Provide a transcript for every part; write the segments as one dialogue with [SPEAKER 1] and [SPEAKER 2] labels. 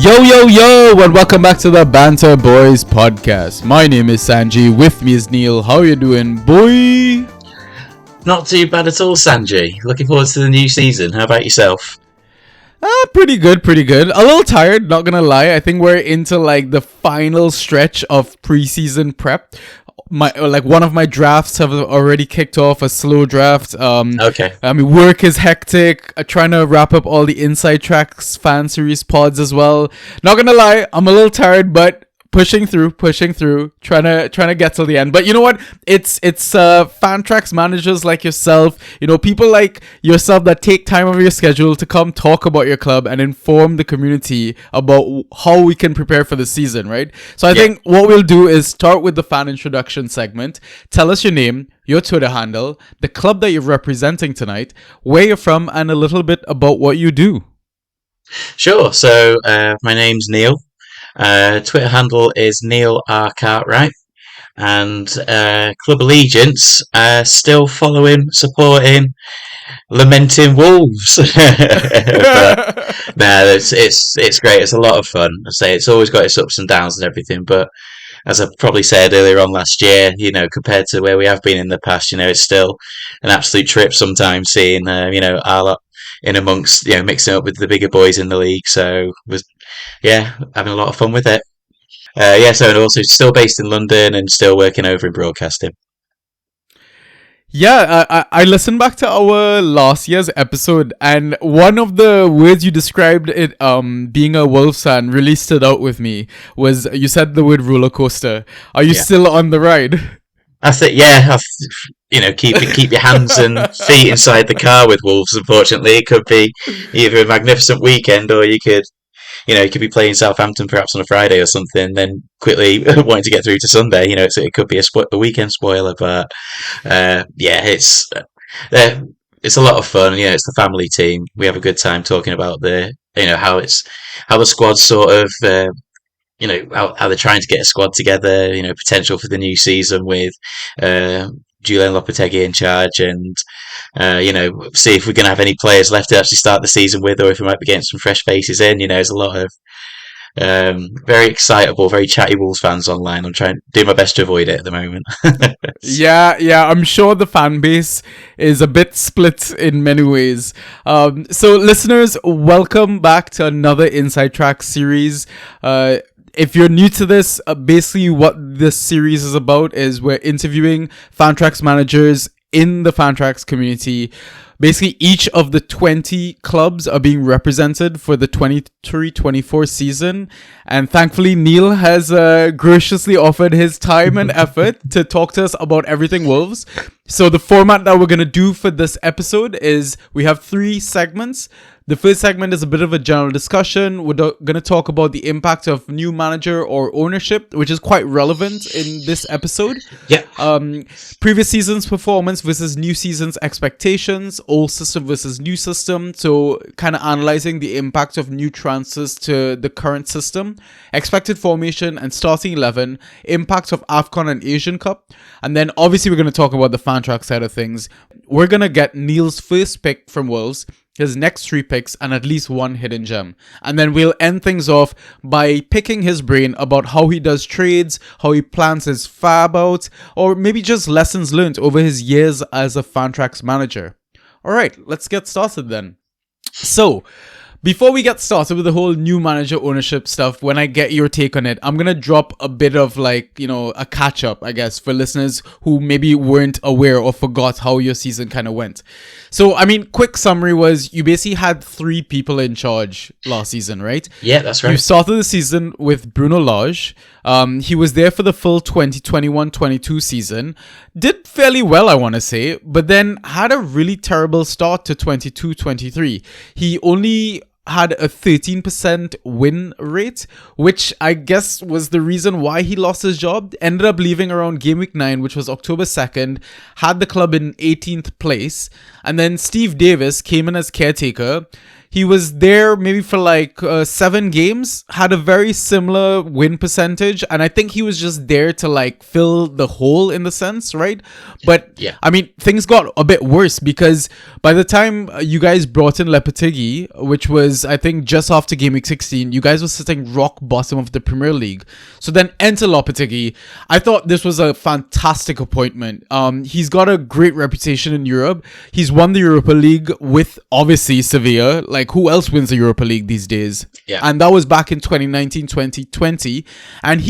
[SPEAKER 1] Yo, and welcome back to the Banter Boys podcast. My name is Sanji, with me is Neil. How you doing, boy?
[SPEAKER 2] Not too bad at all, Sanji. Looking forward to the new season. How about yourself?
[SPEAKER 1] Pretty good. A little tired, not gonna lie. I think we're into like the final stretch of preseason prep. One of my drafts have already kicked off, a slow draft.
[SPEAKER 2] Okay.
[SPEAKER 1] I mean, work is hectic. Trying to wrap up all the Inside Trax fan series pods as well. Not gonna lie, I'm a little tired, but pushing through, trying to get to the end. But you know what? It's fan tracks managers like yourself, people like yourself that take time out of your schedule to come talk about your club and inform the community about how we can prepare for the season, right? So I think what we'll do is start with the fan introduction segment. Tell us your name, your Twitter handle, the club that you're representing tonight, where you're from, and a little bit about what you do.
[SPEAKER 2] Sure. So my name's Neil. Twitter handle is Neil R. Cartwright. And club allegiance, still following, supporting, lamenting Wolves. But, it's great. It's a lot of fun. I say it's always got its ups and downs and everything, but as I probably said earlier on last year, compared to where we have been in the past, it's still an absolute trip sometimes seeing, our lot in amongst, mixing up with the bigger boys in the league. So, having a lot of fun with it. So also still based in London and still working over in broadcasting.
[SPEAKER 1] Yeah, I listened back to our last year's episode, and one of the words you described it, being a Wolves fan, really stood out with me. Was you said the word roller coaster? Are you still on the ride?
[SPEAKER 2] I think, keep your hands and feet inside the car with Wolves. Unfortunately, it could be either a magnificent weekend or you could be playing Southampton perhaps on a Friday or something, then quickly wanting to get through to Sunday. So it could be a weekend spoiler, but it's a lot of fun. It's the family team. We have a good time talking about how the squad's sort of how they're trying to get a squad together. Potential for the new season with Julian Lopetegui in charge, and see if we're going to have any players left to actually start the season with, or if we might be getting some fresh faces in. There's a lot of very excitable, very chatty Wolves fans online. I'm trying to do my best to avoid it at the moment.
[SPEAKER 1] Yeah, I'm sure the fan base is a bit split in many ways. So listeners, welcome back to another Inside Track series. If you're new to this, basically what this series is about is we're interviewing Fantrax managers in the Fantrax community. Basically, each of the 20 clubs are being represented for the 23-24 season. And thankfully, Neil has graciously offered his time and effort to talk to us about everything Wolves. So the format that we're going to do for this episode is we have 3 segments. The first segment is a bit of a general discussion. We're going to talk about the impact of new manager or ownership, which is quite relevant in this episode.
[SPEAKER 2] Yeah.
[SPEAKER 1] Previous season's performance versus new season's expectations, old system versus new system. So kind of analyzing the impact of new transfers to the current system, expected formation and starting 11, impact of AFCON and Asian Cup. And then obviously we're going to talk about the Fantrax side of things. We're going to get Neil's first pick from Wolves, his next 3 picks, and at least 1 hidden gem. And then we'll end things off by picking his brain about how he does trades, how he plans his fab out, or maybe just lessons learned over his years as a Fantrax manager. Alright, let's get started then. So, before we get started with the whole new manager ownership stuff, when I get your take on it, I'm going to drop a bit of a catch up, I guess, for listeners who maybe weren't aware or forgot how your season kind of went. So, quick summary was you basically had 3 people in charge last season, right?
[SPEAKER 2] Yeah, that's right.
[SPEAKER 1] You started the season with Bruno Lage. He was there for the full 2021-22 season. Did fairly well, I want to say, but then had a really terrible start to 22-23. He only had a 13% win rate, which I guess was the reason why he lost his job. Ended up leaving around game week 9, which was October 2nd, had the club in 18th place. And then Steve Davis came in as caretaker. He was there maybe for like 7 games, had a very similar win percentage, and I think he was just there to like fill the hole in the sense, right? But
[SPEAKER 2] Yeah.
[SPEAKER 1] I mean, things got a bit worse because by the time you guys brought in Lepetegi, which was I think just after game week 16, you guys were sitting rock bottom of the Premier League. So then enter Lopetegui. I thought this was a fantastic appointment. He's got a great reputation in Europe. He's won the Europa League with obviously Sevilla. Like, who else wins the Europa League these days?
[SPEAKER 2] Yeah.
[SPEAKER 1] And that was back in 2019, 2020. And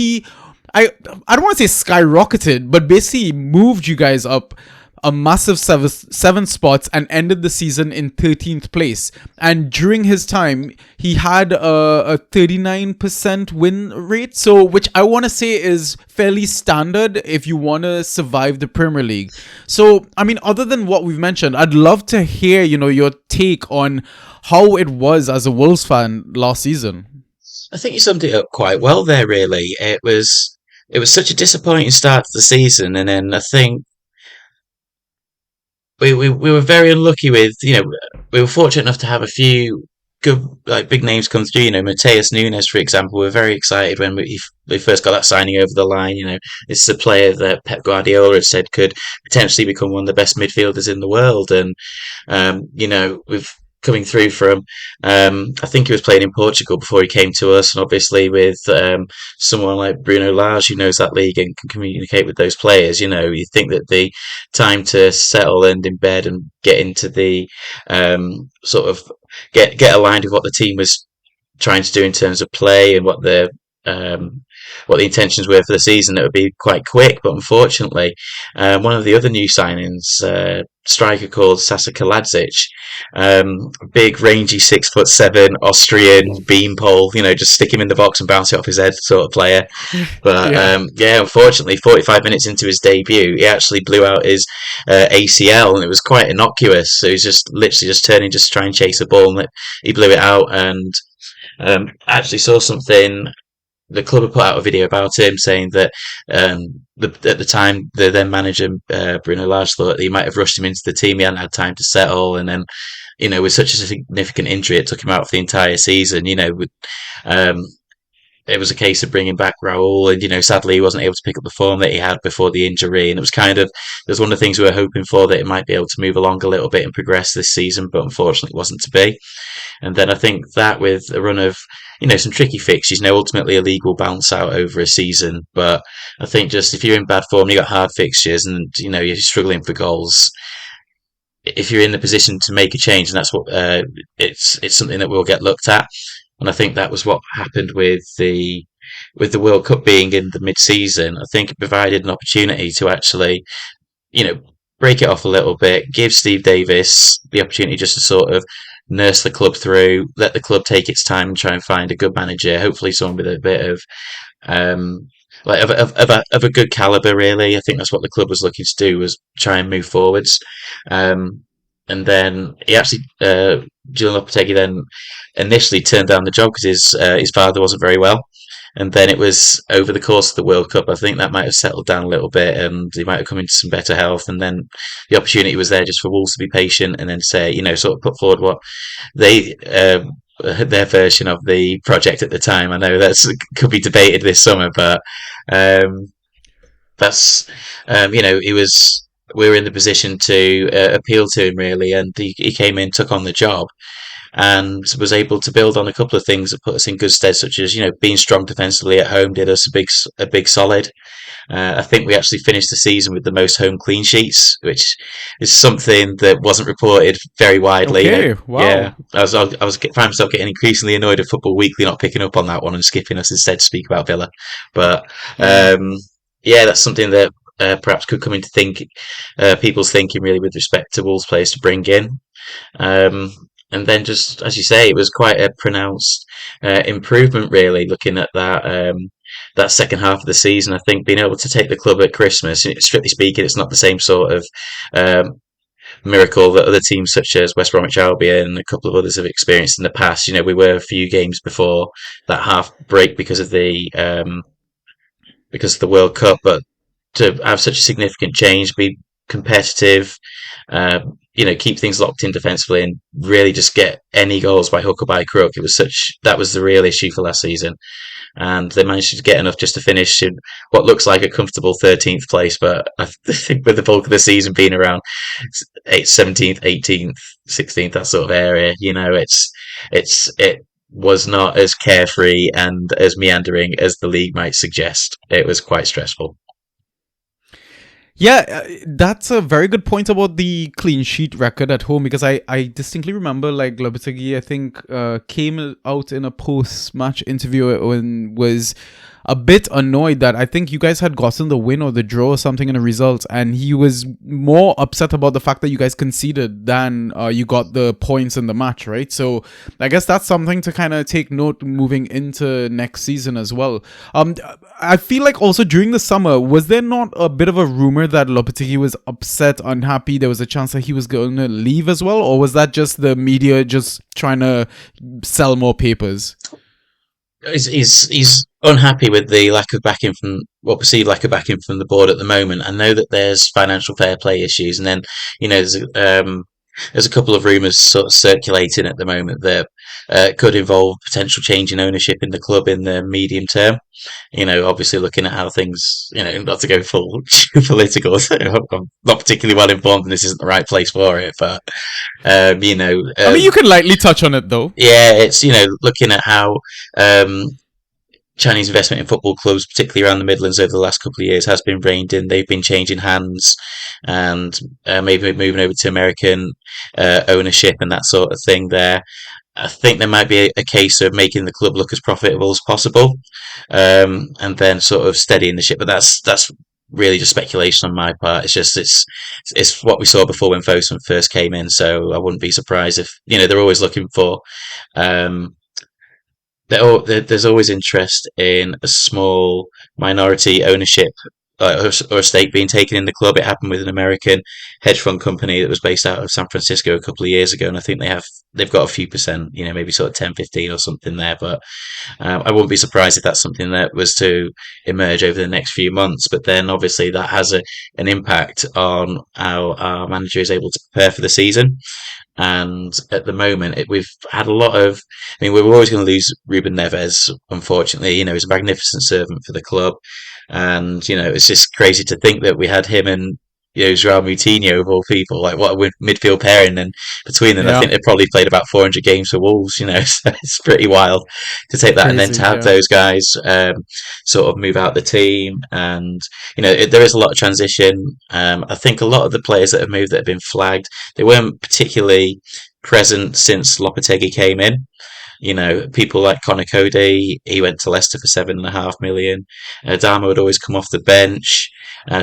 [SPEAKER 1] I don't want to say skyrocketed, but basically moved you guys up a massive seven spots and ended the season in 13th place. And during his time, he had a 39% win rate, so which I want to say is fairly standard if you want to survive the Premier League. So, I mean, other than what we've mentioned, I'd love to hear, your take on how it was as a Wolves fan last season.
[SPEAKER 2] I think you summed it up quite well there. Really, it was such a disappointing start to the season, and then I think we were very unlucky with, we were fortunate enough to have a few good, like, big names come through. Mateus Nunes, for example. We were very excited when we first got that signing over the line. This is a player that Pep Guardiola had said could potentially become one of the best midfielders in the world, and we've coming through from. I think he was playing in Portugal before he came to us, and obviously with someone like Bruno Lage who knows that league and can communicate with those players. You think that the time to settle and embed and get into the sort of get aligned with what the team was trying to do in terms of play and what the intentions were for the season, it would be quite quick. But unfortunately, one of the other new signings, striker called Sasa Kaladzic, big rangy 6'7" Austrian beanpole, just stick him in the box and bounce it off his head sort of player. But unfortunately, 45 minutes into his debut, he actually blew out his ACL, and it was quite innocuous. So he was just literally just turning just to try and chase a ball, and he blew it out. And I actually saw something. The club had put out a video about him saying that at the time the then manager Bruno Lage thought that he might have rushed him into the team. He hadn't had time to settle, and then with such a significant injury, it took him out for the entire season. Um, it was a case of bringing back Raul, and sadly he wasn't able to pick up the form that he had before the injury, and it was one of the things we were hoping for, that it might be able to move along a little bit and progress this season, but unfortunately it wasn't to be. And then I think that with a run of some tricky fixtures, ultimately a league will bounce out over a season, but I think just if you're in bad form, you got hard fixtures, and you're struggling for goals. If you're in the position to make a change, and that's what it's something that will get looked at. And I think that was what happened with the World Cup being in the mid-season. I think it provided an opportunity to actually, you know, break it off a little bit, give Steve Davis the opportunity just to sort of nurse the club through, let the club take its time and try and find a good manager, hopefully someone with a bit of of a good caliber. Really, I think that's what the club was looking to do, was try and move forwards. And then he actually, Julian Lopetegui then initially turned down the job because his father wasn't very well. And then it was over the course of the World Cup, I think that might have settled down a little bit, and he might have come into some better health. And then the opportunity was there just for Wolves to be patient and then say, sort of put forward what they their version of the project at the time. I know that's could be debated this summer, but that's he was. We were in the position to appeal to him, really, and he came in, took on the job, and was able to build on a couple of things that put us in good stead, such as being strong defensively at home did us a big solid. I think we actually finished the season with the most home clean sheets, which is something that wasn't reported very widely.
[SPEAKER 1] Okay, wow.
[SPEAKER 2] Yeah, I was finding myself getting increasingly annoyed at Football Weekly not picking up on that one and skipping us instead to speak about Villa. But yeah, that's something that perhaps could come into people's thinking, really, with respect to Wolves players to bring in. And then, just as you say, it was quite a pronounced improvement, really, looking at that second half of the season. I think being able to take the club at Christmas, strictly speaking, it's not the same sort of miracle that other teams such as West Bromwich Albion and a couple of others have experienced in the past. We were a few games before that half break because of the World Cup, but to have such a significant change, be competitive, keep things locked in defensively and really just get any goals by hook or by crook. That was the real issue for last season, and they managed to get enough just to finish in what looks like a comfortable 13th place. But I think with the bulk of the season being around 17th, 18th, 16th, that sort of area, it was not as carefree and as meandering as the league might suggest. It was quite stressful.
[SPEAKER 1] Yeah, that's a very good point about the clean sheet record at home, because I distinctly remember like Lopetegui, I think, came out in a post-match interview and was a bit annoyed that I think you guys had gotten the win or the draw or something in the result, and he was more upset about the fact that you guys conceded than you got the points in the match, right? So I guess that's something to kind of take note moving into next season as well. I feel like also during the summer, was there not a bit of a rumor that Lopetegui was upset, unhappy? There was a chance that he was going to leave as well, or was that just the media just trying to sell more papers?
[SPEAKER 2] He's unhappy with the lack of backing from perceived lack of backing from the board at the moment. I know that there's financial fair play issues, and then there's a couple of rumours sort of circulating at the moment that could involve potential change in ownership in the club in the medium term. Obviously looking at how things, not to go full political. I'm not particularly well informed, and this isn't the right place for it. But
[SPEAKER 1] I mean, you can lightly touch on it though.
[SPEAKER 2] yeah, it's looking at how Chinese investment in football clubs, particularly around the Midlands over the last couple of years, has been reined in. They've been changing hands and maybe moving over to American ownership and that sort of thing there. I think there might be a case of making the club look as profitable as possible, and then sort of steadying the ship. But that's really just speculation on my part. It's what we saw before when Fosun first came in. So I wouldn't be surprised if they're always looking for. Um, there's always interest in a small minority ownership or a stake being taken in the club. It happened with an American hedge fund company that was based out of San Francisco a couple of years ago, and I think they've got a few percent, maybe sort of 10, 15 or something there. But I wouldn't be surprised if that's something that was to emerge over the next few months. But then obviously that has an impact on how our manager is able to prepare for the season. And at the moment, we've had a lot of. I mean, we were always going to lose Ruben Neves, unfortunately. He's a magnificent servant for the club. And, it's just crazy to think that we had him and, Joao Moutinho of all people. Like, what a midfield pairing. And between them, I
[SPEAKER 1] Yeah,
[SPEAKER 2] think they probably played about 400 games for Wolves, so it's pretty wild to take that and then to
[SPEAKER 1] crazy.
[SPEAKER 2] have
[SPEAKER 1] Yeah,
[SPEAKER 2] those guys sort of move out the team. And, there is a lot of transition. I think a lot of the players that have moved that have been flagged, they weren't particularly present since Lopetegui came in. People like Conor Cody, he went to Leicester for 7.5 million. Adama would always come off the bench,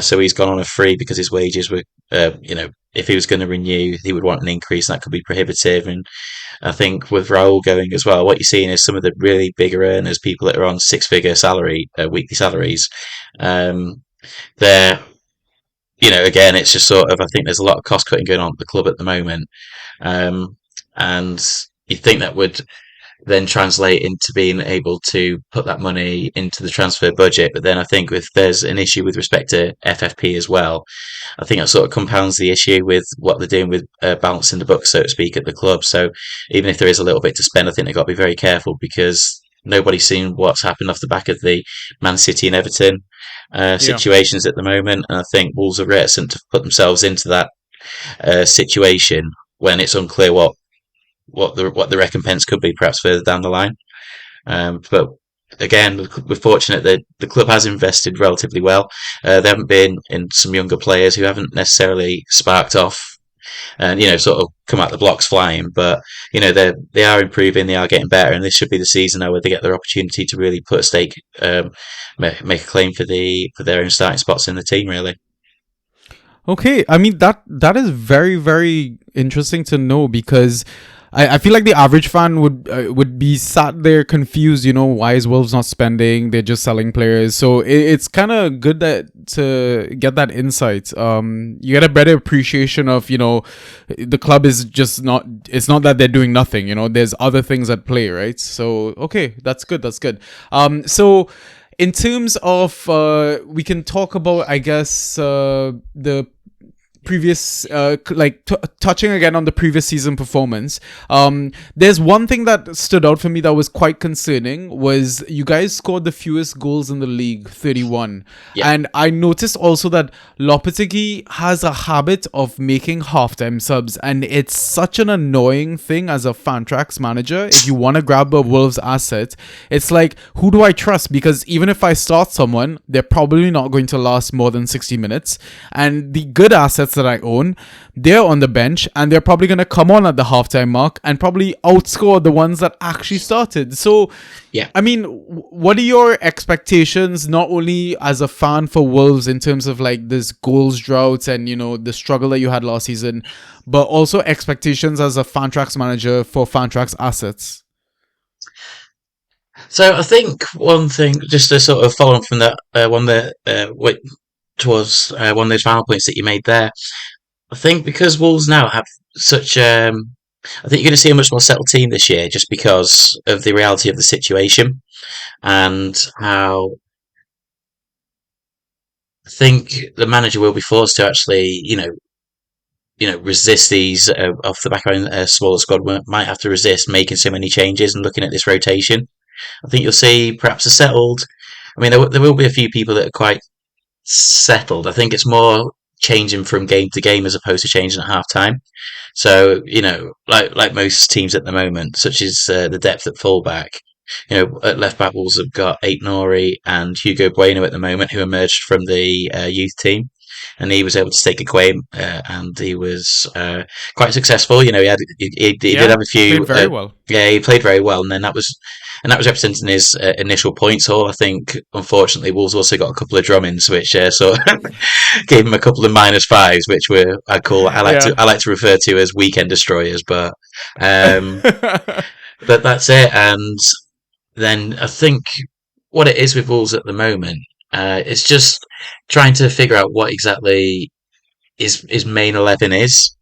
[SPEAKER 2] so he's gone on a free because his wages were, if he was going to renew, he would want an increase, and that could be prohibitive. And I think with Raul going as well, what you're seeing is some of the really bigger earners, people that are on six-figure weekly salaries. They're, again, it's just sort of, I think there's a lot of cost cutting going on at the club at the moment, and you think that would then translate into being able to put that money into the transfer budget. But then I think if there's an issue with respect to FFP as well, I think that sort of compounds the issue with what they're doing with balancing the books, so to speak, at the club. So even if there is a little bit to spend, I think they've got to be very careful because nobody's seen what's happened off the back of the Man City and Everton
[SPEAKER 1] yeah.
[SPEAKER 2] situations at the moment. And I think Wolves are reticent to put themselves into that situation when it's unclear what the recompense could be perhaps further down the line. But again, we're fortunate that the club has invested relatively well. They haven't been in some younger players who haven't necessarily sparked off and sort of come out the blocks flying, but they are improving, they are getting better, and this should be the season now where they get their opportunity to really put a stake, make a claim for their own starting spots in the team, really.
[SPEAKER 1] Okay, I mean that is very, very interesting to know, because I feel like the average fan would be sat there confused. Why is Wolves not spending? They're just selling players. So it's kind of good to get that insight. You get a better appreciation of the club is just not. It's not that they're doing nothing. There's other things at play, right? So okay, that's good. That's good. So in terms of we can talk about, I guess, the previous, touching again on the previous season performance, there's one thing that stood out for me that was quite concerning was you guys scored the fewest goals in the league, 31.
[SPEAKER 2] Yeah.
[SPEAKER 1] And I noticed also that Lopetegui has a habit of making halftime subs, and it's such an annoying thing as a Fantrax manager. If you want to grab a Wolves asset, it's like, who do I trust? Because even if I start someone, they're probably not going to last more than 60 minutes. And the good assets that I own, they're on the bench and they're probably going to come on at the halftime mark and probably outscore the ones that actually started. So,
[SPEAKER 2] yeah,
[SPEAKER 1] I mean, what are your expectations, not only as a fan for Wolves in terms of like this goals drought and, the struggle that you had last season, but also expectations as a Fantrax manager for Fantrax assets?
[SPEAKER 2] So I think one thing, just to sort of follow on from that towards one of those final points that you made there. I think because Wolves now have such, I think you're going to see a much more settled team this year, just because of the reality of the situation and how I think the manager will be forced to actually, resist these off the back of a smaller squad. Might have to resist making so many changes and looking at this rotation. I think you'll see perhaps a settled. I mean, there will be a few people that are quite settled. I think it's more changing from game to game as opposed to changing at half time. So, like most teams at the moment, such as the depth at fullback, at left back, Wolves have got Ape Nori and Hugo Bueno at the moment, who emerged from the youth team. And he was able to take a claim, and he was quite successful. He did have a few.
[SPEAKER 1] Played very well.
[SPEAKER 2] Yeah, he played very well, and then that was representing his initial points haul. I think, unfortunately, Wolves also got a couple of drummings, which sort of gave him a couple of -5s, which I like to refer to as weekend destroyers. But but that's it. And then I think what it is with Wolves at the moment, it's just trying to figure out what exactly his main 11 is.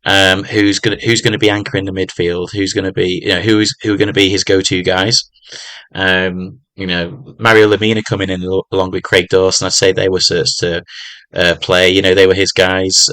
[SPEAKER 2] Who's gonna be anchoring the midfield? Who's gonna be who are gonna be his go-to guys? Mario Lemina coming in along with Craig Dawson. I'd say they were certs to play. They were his guys.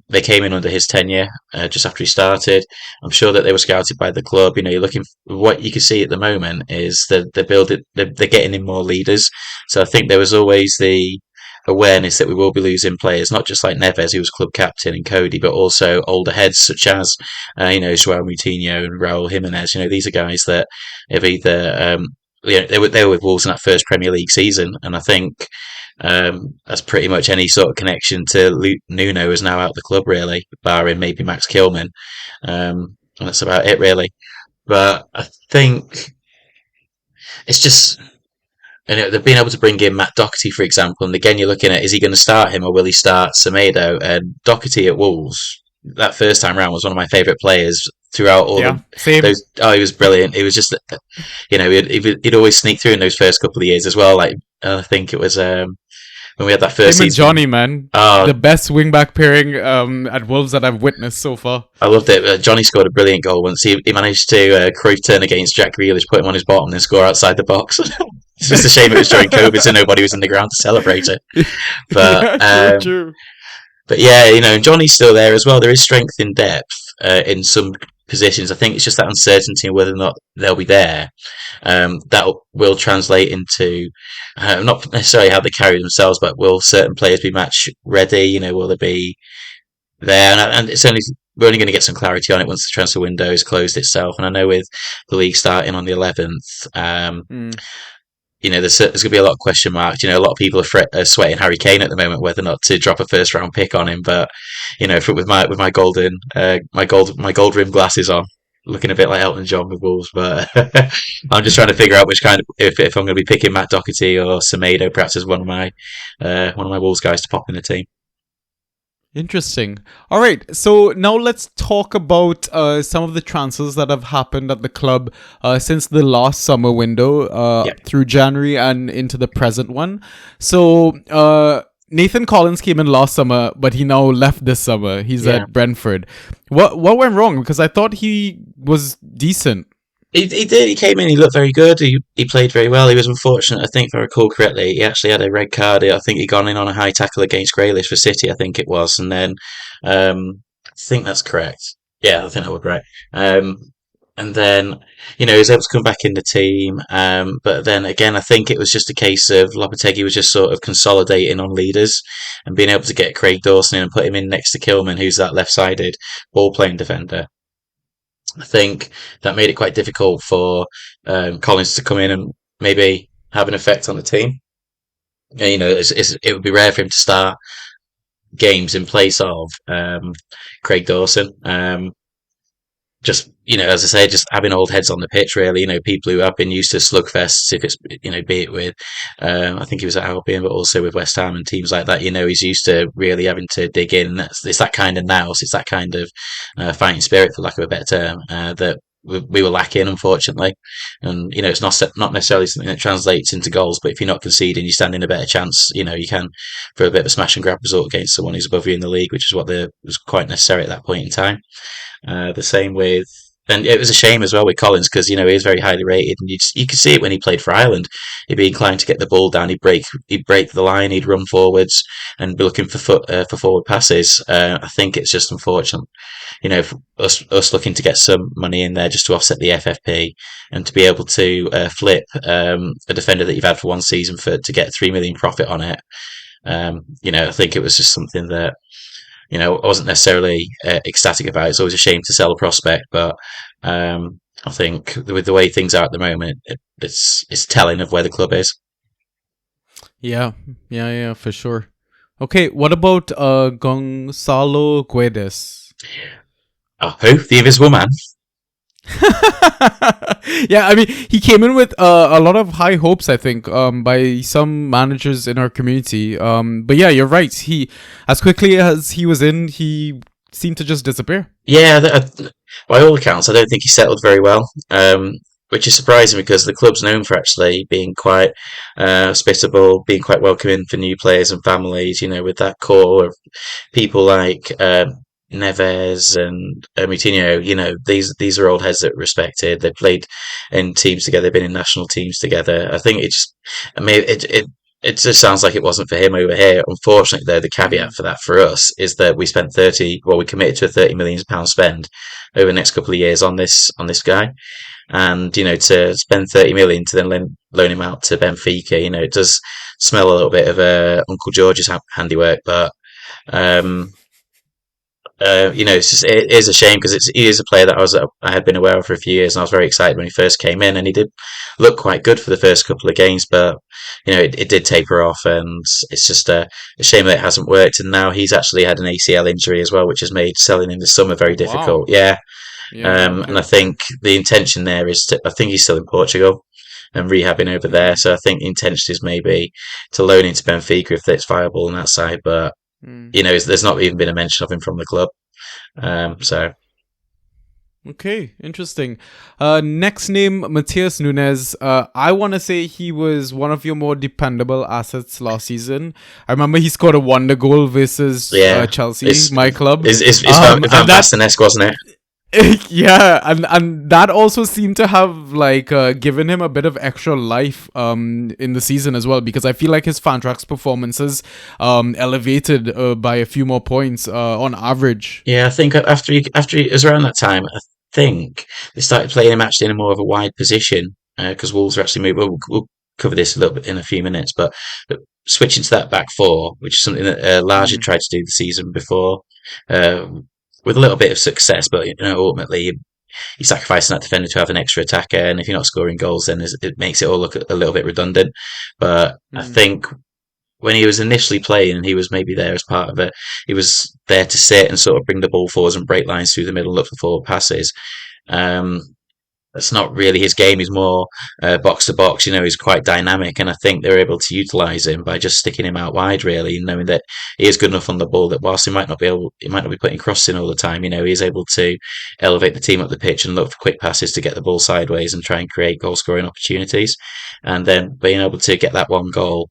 [SPEAKER 2] They came in under his tenure just after he started. I'm sure that they were scouted by the club. You're looking. What you can see at the moment is that they're getting in more leaders. So I think there was always the awareness that we will be losing players, not just like Neves, who was club captain, and Cody, but also older heads such as Joao Moutinho and Raul Jimenez. These are guys that have either they were with Wolves in that first Premier League season, and I think that's pretty much any sort of connection to Nuno is now out of the club, really, barring maybe Max Kilman, and that's about it, really. But I think it's just. And they've been able to bring in Matt Doherty, for example, and again, you're looking at, is he going to start him or will he start Semedo? And Doherty at Wolves, that first time round, was one of my favourite players throughout all those. Oh, he was brilliant. He was just, he'd always sneak through in those first couple of years as well. Like, I think it was when we had that first
[SPEAKER 1] Him and
[SPEAKER 2] season.
[SPEAKER 1] Johnny, man. The best wing-back pairing at Wolves that I've witnessed so far.
[SPEAKER 2] I loved it. Johnny scored a brilliant goal once. He managed to Cruyff turn against Jack Grealish, put him on his bottom, and score outside the box. It's just a shame it was during COVID, so nobody was in the ground to celebrate it. But
[SPEAKER 1] true.
[SPEAKER 2] But yeah, Johnny's still there as well. There is strength in depth in some positions. I think it's just that uncertainty whether or not they'll be there. That will translate into not necessarily how they carry themselves, but will certain players be match ready? Will they be there? And we're only going to get some clarity on it once the transfer window is closed itself. And I know with the league starting on the 11th, there's going to be a lot of question marks. A lot of people are sweating Harry Kane at the moment whether or not to drop a first round pick on him. But with my gold rimmed glasses on, looking a bit like Elton John with Wolves. But I'm just trying to figure out which kind of if I'm going to be picking Matt Doherty or Semedo, perhaps as one of my Wolves guys to pop in the team.
[SPEAKER 1] Interesting. All right. So now let's talk about some of the transfers that have happened at the club since the last summer window through January and into the present one. So Nathan Collins came in last summer, but he now left this summer. He's at Brentford. What went wrong? Because I thought he was decent.
[SPEAKER 2] He did. He came in. He looked very good. He played very well. He was unfortunate. I think, if I recall correctly, he actually had a red card. I think he'd gone in on a high tackle against Grealish for City. I think it was, and then I think that's correct. Yeah, I think that was right. Um, and then he was able to come back in the team. But then again, I think it was just a case of Lopetegui was just sort of consolidating on leaders and being able to get Craig Dawson in and put him in next to Kilman, who's that left-sided ball playing defender. I think that made it quite difficult for Collins to come in and maybe have an effect on the team. And, it would be rare for him to start games in place of Craig Dawson. Just as I say, just having old heads on the pitch. Really, people who have been used to slugfests. If it's be it with, I think he was at Albion, but also with West Ham and teams like that. He's used to really having to dig in. It's that kind of nous. It's that kind of fighting spirit, for lack of a better term, that we were lacking, unfortunately. And it's not necessarily something that translates into goals, but if you're not conceding, you stand in a better chance. You can for a bit of a smash and grab result against someone who's above you in the league, which is what was quite necessary at that point in time. The same with, and it was a shame as well with Collins because he is very highly rated, and you could see it when he played for Ireland. He'd be inclined to get the ball down, he'd break the line, he'd run forwards, and be looking for forward passes. I think it's just unfortunate, for us looking to get some money in there just to offset the FFP, and to be able to flip a defender that you've had for one season to get 3 million profit on it. I think it was just something that I wasn't necessarily ecstatic about it. It's always a shame to sell a prospect, but I think with the way things are at the moment, it's telling of where the club is.
[SPEAKER 1] Yeah, for sure. Okay, what about Gonzalo Guedes?
[SPEAKER 2] Oh, who? The Invisible Man?
[SPEAKER 1] Yeah, I mean, he came in with a lot of high hopes, I think, by some managers in our community. But yeah, you're right. As quickly as he was in, he seemed to just disappear.
[SPEAKER 2] Yeah, by all accounts, I don't think he settled very well. Which is surprising because the club's known for actually being quite hospitable, being quite welcoming for new players and families. With that core of people like Neves and Moutinho. These are old heads that are respected. They've played in teams together, been in national teams together. I think it just sounds like it wasn't for him over here. Unfortunately, though, the caveat for that for us is that we we committed to a £30 million spend over the next couple of years on this guy. And to spend 30 million to then loan him out to Benfica, it does smell a little bit of Uncle George's handiwork. But it is a shame because he is a player that I had been aware of for a few years, and I was very excited when he first came in, and he did look quite good for the first couple of games, but it did taper off, and it's just a shame that it hasn't worked. And now he's actually had an ACL injury as well, which has made selling in the summer very difficult.
[SPEAKER 1] Wow.
[SPEAKER 2] Yeah,
[SPEAKER 1] Yeah,
[SPEAKER 2] and I think the intention there is I think he's still in Portugal and rehabbing over there, so I think the intention is maybe to loan into Benfica if it's viable on that side, but. There's not even been a mention of him from the club. So.
[SPEAKER 1] Okay, interesting. Next name, Matheus Nunes. I want to say he was one of your more dependable assets last season. I remember he scored a wonder goal versus Chelsea, my club.
[SPEAKER 2] It's Van Basten-esque, wasn't it?
[SPEAKER 1] Yeah, and that also seemed to have given him a bit of extra life in the season as well, because I feel like his Fantrax performances elevated by a few more points on average.
[SPEAKER 2] Yeah, I think after he it was around that time, I think they started playing him actually in a more of a wide position because Wolves are actually moved. We'll cover this a little bit in a few minutes, but switching to that back four, which is something that Large tried to do the season before. With a little bit of success, but ultimately you're sacrificing that defender to have an extra attacker, and if you're not scoring goals, then it makes it all look a little bit redundant. But I think when he was initially playing, he was maybe there as part of it. He was there to sit and sort of bring the ball forwards and break lines through the middle, look for forward passes. That's not really his game. He's more box to box. He's quite dynamic, and I think they're able to utilise him by just sticking him out wide, really, and knowing that he is good enough on the ball that whilst he might not be putting crosses in all the time, he is able to elevate the team up the pitch and look for quick passes to get the ball sideways and try and create goal scoring opportunities, and then being able to get that one goal.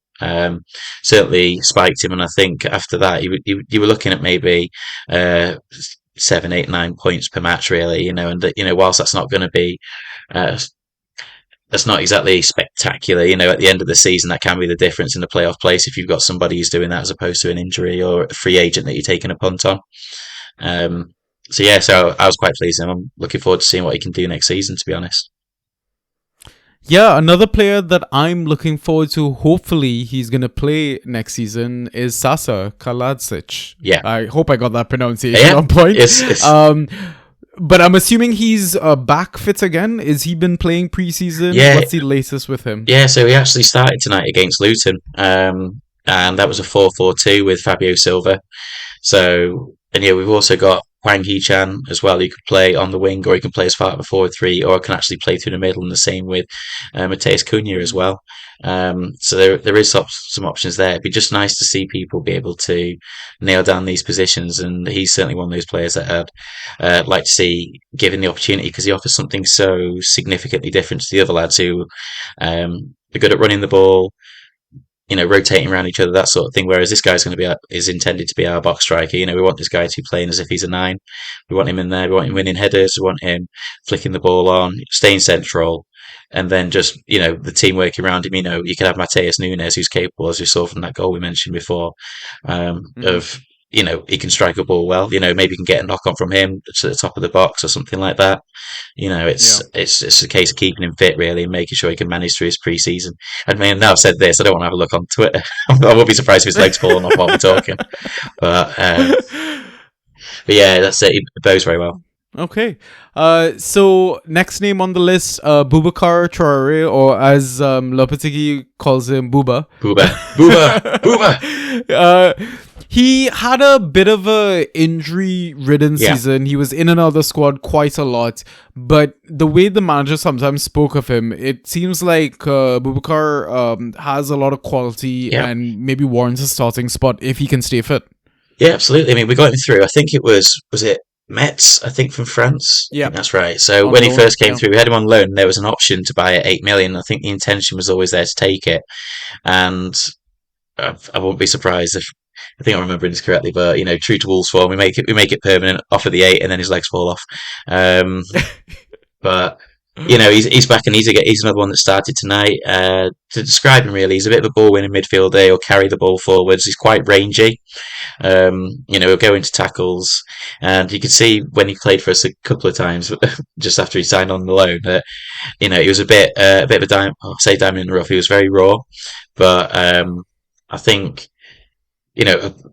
[SPEAKER 2] Certainly spiked him, and I think after that you were looking at maybe 7, 8, 9 points per match, really, and whilst that's not going to be Uh, that's not exactly spectacular. At the end of the season, that can be the difference in the playoff place if you've got somebody who's doing that as opposed to an injury or a free agent that you're taking a punt on. Um, so I was quite pleased, and I'm looking forward to seeing what he can do next season. To be honest.
[SPEAKER 1] Yeah, another player that I'm looking forward to, hopefully he's going to play next season, is Sasa Kaladzic.
[SPEAKER 2] Yeah.
[SPEAKER 1] I hope I got that pronunciation on point.
[SPEAKER 2] It's
[SPEAKER 1] but I'm assuming he's back fit again. Is he been playing preseason?
[SPEAKER 2] Yeah.
[SPEAKER 1] What's the latest with him?
[SPEAKER 2] Yeah, so he actually started tonight against Luton, and that was a 4-4-2 with Fabio Silva. So, and yeah, we've also got Hwang Hee-chan as well. He could play on the wing, or he can play as part of a forward 3, or can actually play through the middle. And the same with Mateus Cunha as well. So there is some options there. It'd be just nice to see people be able to nail down these positions, and he's certainly one of those players that I'd like to see given the opportunity, because he offers something so significantly different to the other lads who are good at running the ball, rotating around each other, that sort of thing. Whereas this guy's going to is intended to be our box striker. We want this guy to be playing as if he's a 9. We want him in there. We want him winning headers. We want him flicking the ball on, staying central, and then just the team working around him. You could have Mateus Nunes, who's capable, as we saw from that goal we mentioned before, of. He can strike a ball well. Maybe you can get a knock on from him to the top of the box or something like that. It's a case of keeping him fit, really, and making sure he can manage through his pre-season. I mean, now I've said this, I don't want to have a look on Twitter. I would be surprised if his legs falling off while we're talking. But yeah, that's it. He bows very well.
[SPEAKER 1] Okay. So next name on the list, Boubacar Traoré, or as Lopetegui calls him, Bouba.
[SPEAKER 2] Bouba.
[SPEAKER 1] He had a bit of a injury-ridden season. He was in and out of the squad quite a lot. But the way the manager sometimes spoke of him, it seems like Boubacar has a lot of quality and maybe warrants a starting spot if he can stay fit.
[SPEAKER 2] Yeah, absolutely. I mean, we got him through. I think it was it Metz, I think, from France?
[SPEAKER 1] Yeah.
[SPEAKER 2] That's right. So when he first came through, we had him on loan. There was an option to buy at 8 million. I think the intention was always there to take it. And I won't be surprised if, I think I'm remembering this correctly, but true to Wolves form, we make it permanent, offer the 8, and then his legs fall off. But he's back, and he's another one that started tonight. To describe him, really, he's a bit of a ball winning midfielder. He'll carry the ball forwards. He's quite rangy. He'll go into tackles, and you could see when he played for us a couple of times just after he signed on the loan that he was a bit of a diamond. I'll say diamond in the rough. He was very raw, but I think.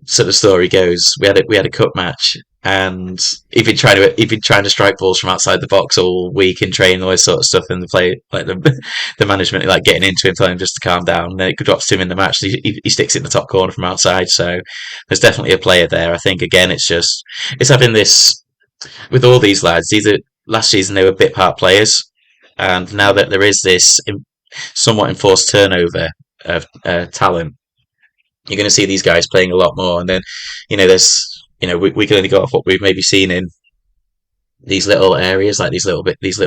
[SPEAKER 2] So the story goes, we had a cup match, and he'd been trying to strike balls from outside the box all week in training, all this sort of stuff, and the play, like the management, like getting into him, telling him just to calm down. And then it drops to him in the match. He sticks it in the top corner from outside. So there's definitely a player there. I think again, it's having this with all these lads. Last season they were bit part players, and now that there is this somewhat enforced turnover of talent, you're going to see these guys playing a lot more. And then, we can only go off what we've maybe seen in these little areas, like these little bits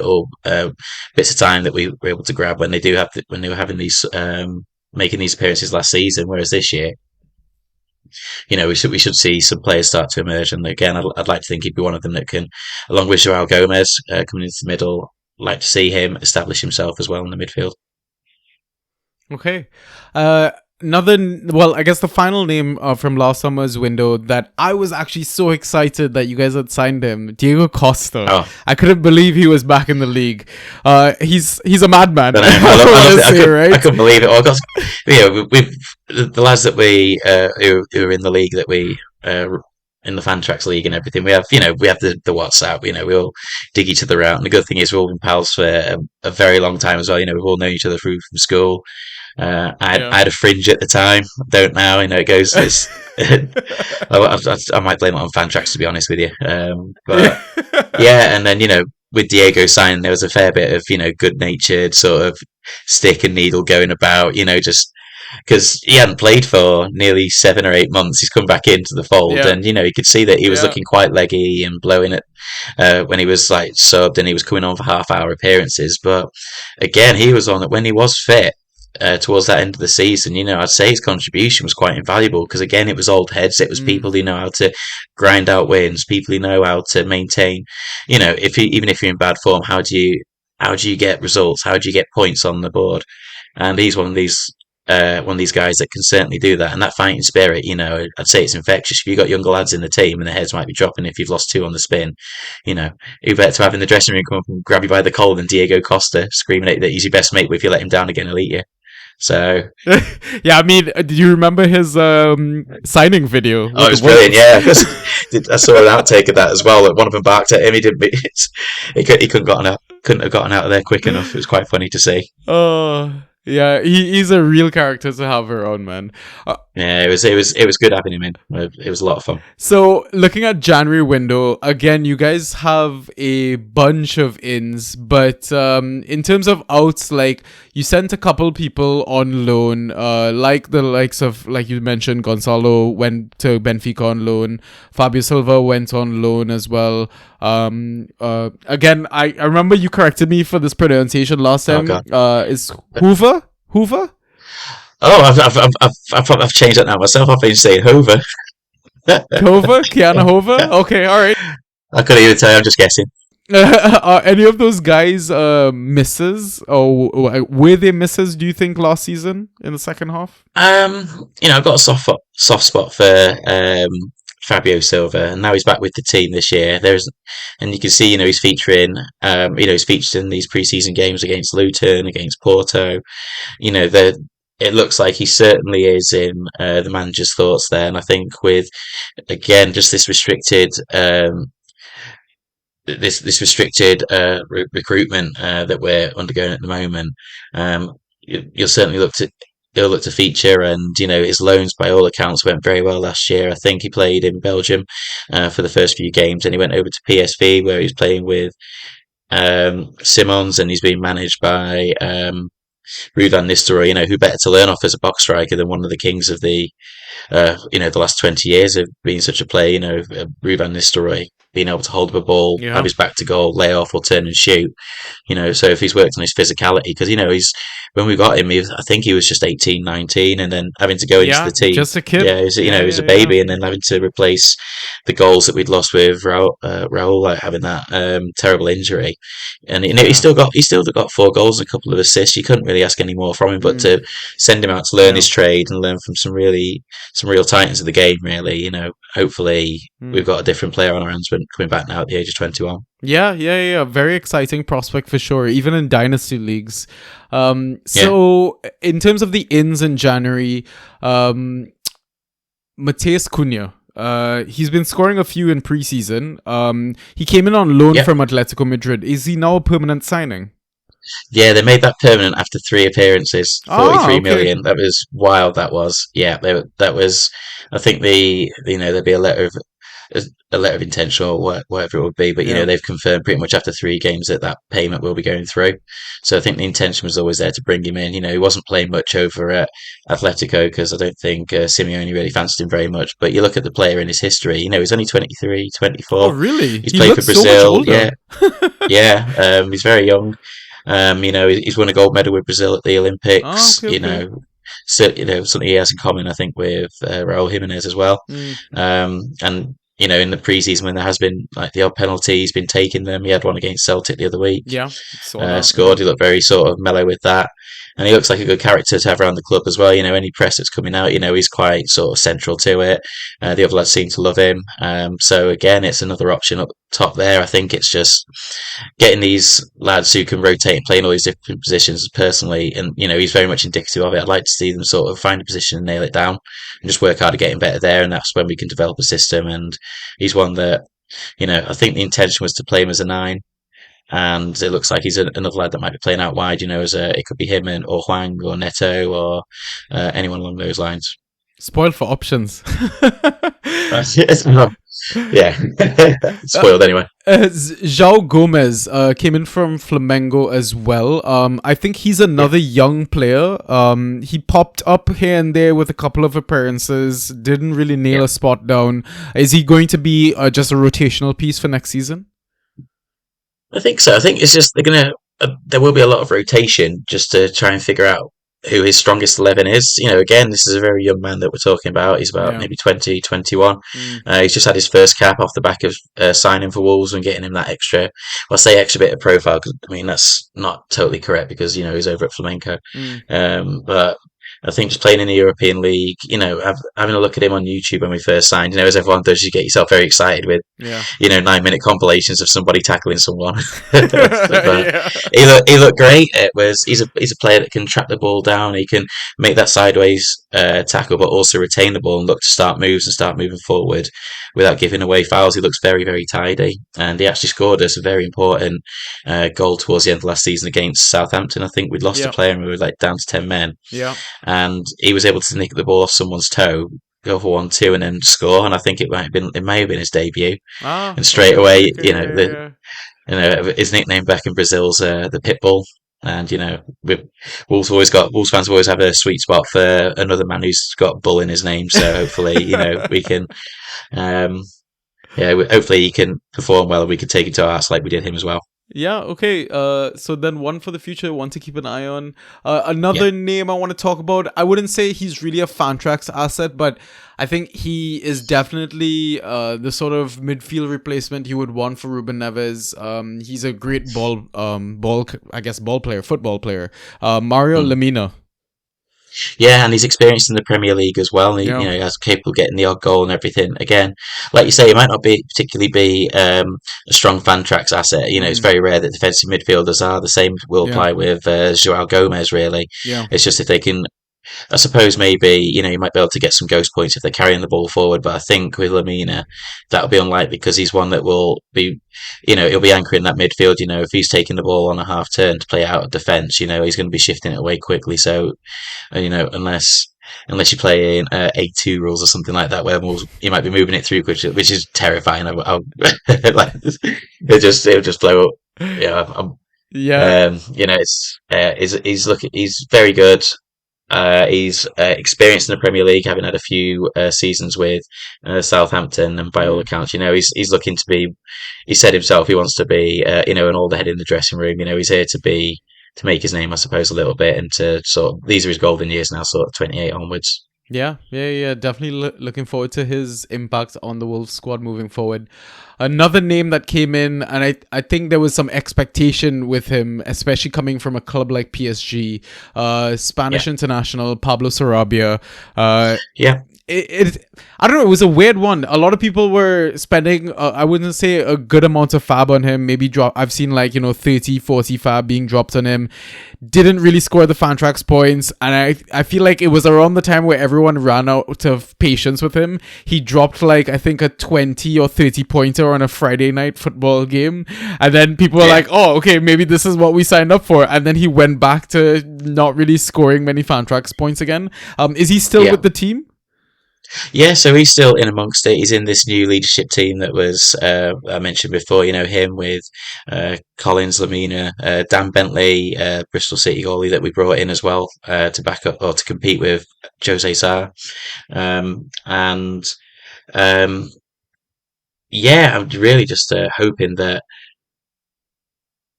[SPEAKER 2] of time that we were able to grab when they were having these making these appearances last season. Whereas this year, we should see some players start to emerge. And again, I'd like to think he'd be one of them that can, along with Joao Gomez coming into the middle, like to see him establish himself as well in the midfield.
[SPEAKER 1] Okay. I guess the final name from last summer's window that I was actually so excited that you guys had signed him, Diego Costa.
[SPEAKER 2] Oh.
[SPEAKER 1] I couldn't believe he was back in the league. He's a madman.
[SPEAKER 2] I couldn't believe it. We've the lads that we who are in the league that we in the Trax league and everything. We have the WhatsApp. We all dig each other out. And the good thing is we've all been pals for a very long time as well. We've all known each other from school. I had a fringe at the time. I don't now. It goes. I might blame it on Fantrax, to be honest with you. But yeah, and then with Diego signing, there was a fair bit of good-natured sort of stick and needle going about. Just because he hadn't played for nearly 7 or 8 months, he's come back into the fold, and you could see that he was looking quite leggy and blowing it when he was like subbed, and he was coming on for half-hour appearances. But again, he was on it when he was fit. Towards that end of the season, I'd say his contribution was quite invaluable because again, it was old heads. It was people who know how to grind out wins, people who know how to maintain. Even if you're in bad form, how do you how do you get results? How do you get points on the board? And he's one of these guys that can certainly do that. And that fighting spirit, I'd say it's infectious. If you've got younger lads in the team and their heads might be dropping if you've lost two on the spin, who better to have in the dressing room come up and grab you by the collar than Diego Costa screaming at you that he's your best mate, but if you let him down again, he'll eat you. So
[SPEAKER 1] yeah, I mean, do you remember his signing video?
[SPEAKER 2] Oh, it was brilliant. Yeah, I saw an outtake of that as well. Like one of them barked at him. He didn't. He couldn't have gotten out of there quick enough. It was quite funny to see.
[SPEAKER 1] Oh, yeah, he's a real character to have around, man.
[SPEAKER 2] Yeah, it was good having him in. It was a lot of fun.
[SPEAKER 1] So, looking at January window, again, you guys have a bunch of ins, but in terms of outs, like, you sent a couple people on loan, like the likes of, like you mentioned, Gonzalo went to Benfica on loan, Fabio Silva went on loan as well. Again, I remember you corrected me for this pronunciation last time. Is Hoover? Hoover?
[SPEAKER 2] Oh, I've changed that now myself. I've been saying Hoover.
[SPEAKER 1] Hoover? Keanu Hoover? Okay, all right.
[SPEAKER 2] I couldn't even tell you. I'm just guessing.
[SPEAKER 1] Are any of those guys misses, or were they misses, do you think, last season in the second half?
[SPEAKER 2] I've got a soft spot for Fabio Silva, and now he's back with the team this year. And you can see, he's featuring, he's featured in these preseason games against Luton, against Porto. It looks like he certainly is in the manager's thoughts there, and I think with again just this restricted. This restricted recruitment that we're undergoing at the moment, you'll certainly he'll look to feature, and his loans by all accounts went very well last year. I think he played in Belgium for the first few games, and he went over to PSV where he's playing with Simons, and he's being managed by Ruud van Nistelrooy. Who better to learn off as a box striker than one of the kings of the last 20 years of being such a player. Ruud van Nistelrooy being able to hold up a ball, have his back to goal, lay off or turn and shoot. So if he's worked on his physicality, because he's when we got him, I think he was just 18, 19, and then having to go into the team,
[SPEAKER 1] just a kid.
[SPEAKER 2] Yeah, he was a baby, and then having to replace the goals that we'd lost with Raul, like having that terrible injury, and he's still got 4 goals and a couple of assists. You couldn't really ask any more from him, but to send him out to learn his trade and learn from some real titans of the game, really. Hopefully we've got a different player on our hands when coming back now at the age of 21.
[SPEAKER 1] Yeah. Very exciting prospect for sure, even in dynasty leagues. So in terms of the ins in January, Mateus Cunha, he's been scoring a few in preseason. He came in on loan from Atletico Madrid. Is he now a permanent signing?
[SPEAKER 2] Yeah, they made that permanent after 3 appearances, 43 million. That was wild. That was, that was. I think there'd be a letter of intention or whatever it would be, but they've confirmed pretty much after 3 games that payment will be going through. So I think the intention was always there to bring him in. He wasn't playing much over at Atletico because I don't think Simeone really fancied him very much. But you look at the player in his history. He's only 23, 24.
[SPEAKER 1] Oh, really?
[SPEAKER 2] He's played for Brazil. He's very young. He's won a gold medal with Brazil at the Olympics. So something he has in common, I think, with Raul Jimenez as well. And in the preseason when there has been like the odd penalty, he's been taking them. He had one against Celtic the other week.
[SPEAKER 1] Yeah,
[SPEAKER 2] scored. He looked very sort of mellow with that. And he looks like a good character to have around the club as well. Any press that's coming out, he's quite sort of central to it. The other lads seem to love him. So again, it's another option up top there. I think it's just getting these lads who can rotate and play in all these different positions personally. And, he's very much indicative of it. I'd like to see them sort of find a position and nail it down and just work hard at getting better there. And that's when we can develop a system. And he's one that, I think the intention was to play him as a 9. And it looks like he's another lad that might be playing out wide. It could be him or Huang or Neto or anyone along those lines.
[SPEAKER 1] Spoiled for options.
[SPEAKER 2] Yeah, spoiled anyway.
[SPEAKER 1] João Gomez came in from Flamengo as well. I think he's another young player. He popped up here and there with a couple of appearances. Didn't really nail a spot down. Is he going to be just a rotational piece for next season?
[SPEAKER 2] I think so. I think it's just there will be a lot of rotation just to try and figure out who his strongest 11 is. Again, this is a very young man that we're talking about. He's about
[SPEAKER 1] Yeah.
[SPEAKER 2] maybe 20, 21.
[SPEAKER 1] Mm.
[SPEAKER 2] He's just had his first cap off the back of signing for Wolves and getting him that extra, well, I say extra bit of profile, because I mean that's not totally correct, because he's over at Flamenco.
[SPEAKER 1] Mm.
[SPEAKER 2] But I think just playing in the European League, having a look at him on YouTube when we first signed, as everyone does, you get yourself very excited with,
[SPEAKER 1] Yeah.
[SPEAKER 2] 9-minute compilations of somebody tackling someone. But
[SPEAKER 1] Yeah.
[SPEAKER 2] he looked great. He's a player that can track the ball down. He can make that sideways tackle, but also retain the ball and look to start moves and start moving forward without giving away fouls. He looks very, very tidy, and he actually scored us a very important goal towards the end of last season against Southampton. I think we'd lost a
[SPEAKER 1] Yeah.
[SPEAKER 2] player and we were like down to 10 men,
[SPEAKER 1] Yeah.
[SPEAKER 2] and he was able to nick the ball off someone's toe, go for 1-2, and then score. And I think it may have been his debut.
[SPEAKER 1] Ah.
[SPEAKER 2] And straight
[SPEAKER 1] Okay. Okay.
[SPEAKER 2] away,
[SPEAKER 1] Okay. Yeah. Yeah.
[SPEAKER 2] his nickname back in Brazil's the Pitbull. And Wolves fans always have a sweet spot for another man who's got bull in his name. So hopefully, we can, um, hopefully he can perform well, and we can take it to our hearts like we did him as well.
[SPEAKER 1] Yeah, okay. So then one for the future, one to keep an eye on.
[SPEAKER 2] Yeah,
[SPEAKER 1] Another name I want to talk about. I wouldn't say he's really a Fantrax asset, but I think he is definitely the sort of midfield replacement you would want for Ruben Neves. He's a great ball player, football player. Mario
[SPEAKER 2] mm.
[SPEAKER 1] Lemina.
[SPEAKER 2] Yeah, and he's experienced in the Premier League as well. And
[SPEAKER 1] Yeah.
[SPEAKER 2] he's capable of getting the odd goal and everything. Again, like you say, he might not be particularly be a strong fan tracks asset. It's
[SPEAKER 1] Mm,
[SPEAKER 2] very rare that defensive midfielders are. The same will
[SPEAKER 1] yeah.
[SPEAKER 2] apply with Joao Gomez. Really,
[SPEAKER 1] Yeah.
[SPEAKER 2] it's just if they can. I suppose maybe you might be able to get some ghost points if they're carrying the ball forward, but I think with Lamina that'll be unlikely, because he's one that will be, he'll be anchoring that midfield. If he's taking the ball on a half turn to play out of defence, he's going to be shifting it away quickly. So unless you play in A2 rules or something like that, where you might be moving it through, which is terrifying. Like, it'll just blow up. Yeah,
[SPEAKER 1] Yeah.
[SPEAKER 2] he's very good. He's experienced in the Premier League, having had a few seasons with Southampton, and by all
[SPEAKER 1] Mm,
[SPEAKER 2] accounts, he's looking to be. He said himself he wants to be, an older head in the dressing room. He's here to make his name, I suppose, a little bit, and to sort of, these are his golden years now, sort of 28 onwards.
[SPEAKER 1] yeah, yeah, yeah. Definitely looking forward to his impact on the Wolves squad moving forward. Another name that came in, and I think there was some expectation with him, especially coming from a club like PSG,
[SPEAKER 2] Yeah,
[SPEAKER 1] Spanish international Pablo Sarabia. Uh,
[SPEAKER 2] yeah,
[SPEAKER 1] I don't know, it was a weird one. A lot of people were spending I wouldn't say a good amount of fab on him. Maybe I've seen 30, 40 fab being dropped on him. Didn't really score the Fantrax points, and I feel like it was around the time where everyone ran out of patience with him. He dropped I think a 20 or 30 pointer on a Friday night football game, and then people were
[SPEAKER 2] yeah.
[SPEAKER 1] like, oh, okay, maybe this is what we signed up for. And then he went back to not really scoring many Fantrax points again. Is he still
[SPEAKER 2] Yeah.
[SPEAKER 1] with the team?
[SPEAKER 2] Yeah, so he's still in amongst it. He's in this new leadership team that was I mentioned before. Him with Collins, Lamina, Dan Bentley, Bristol City goalie that we brought in as well to back up or to compete with Jose Sarr. And yeah, I'm really just hoping that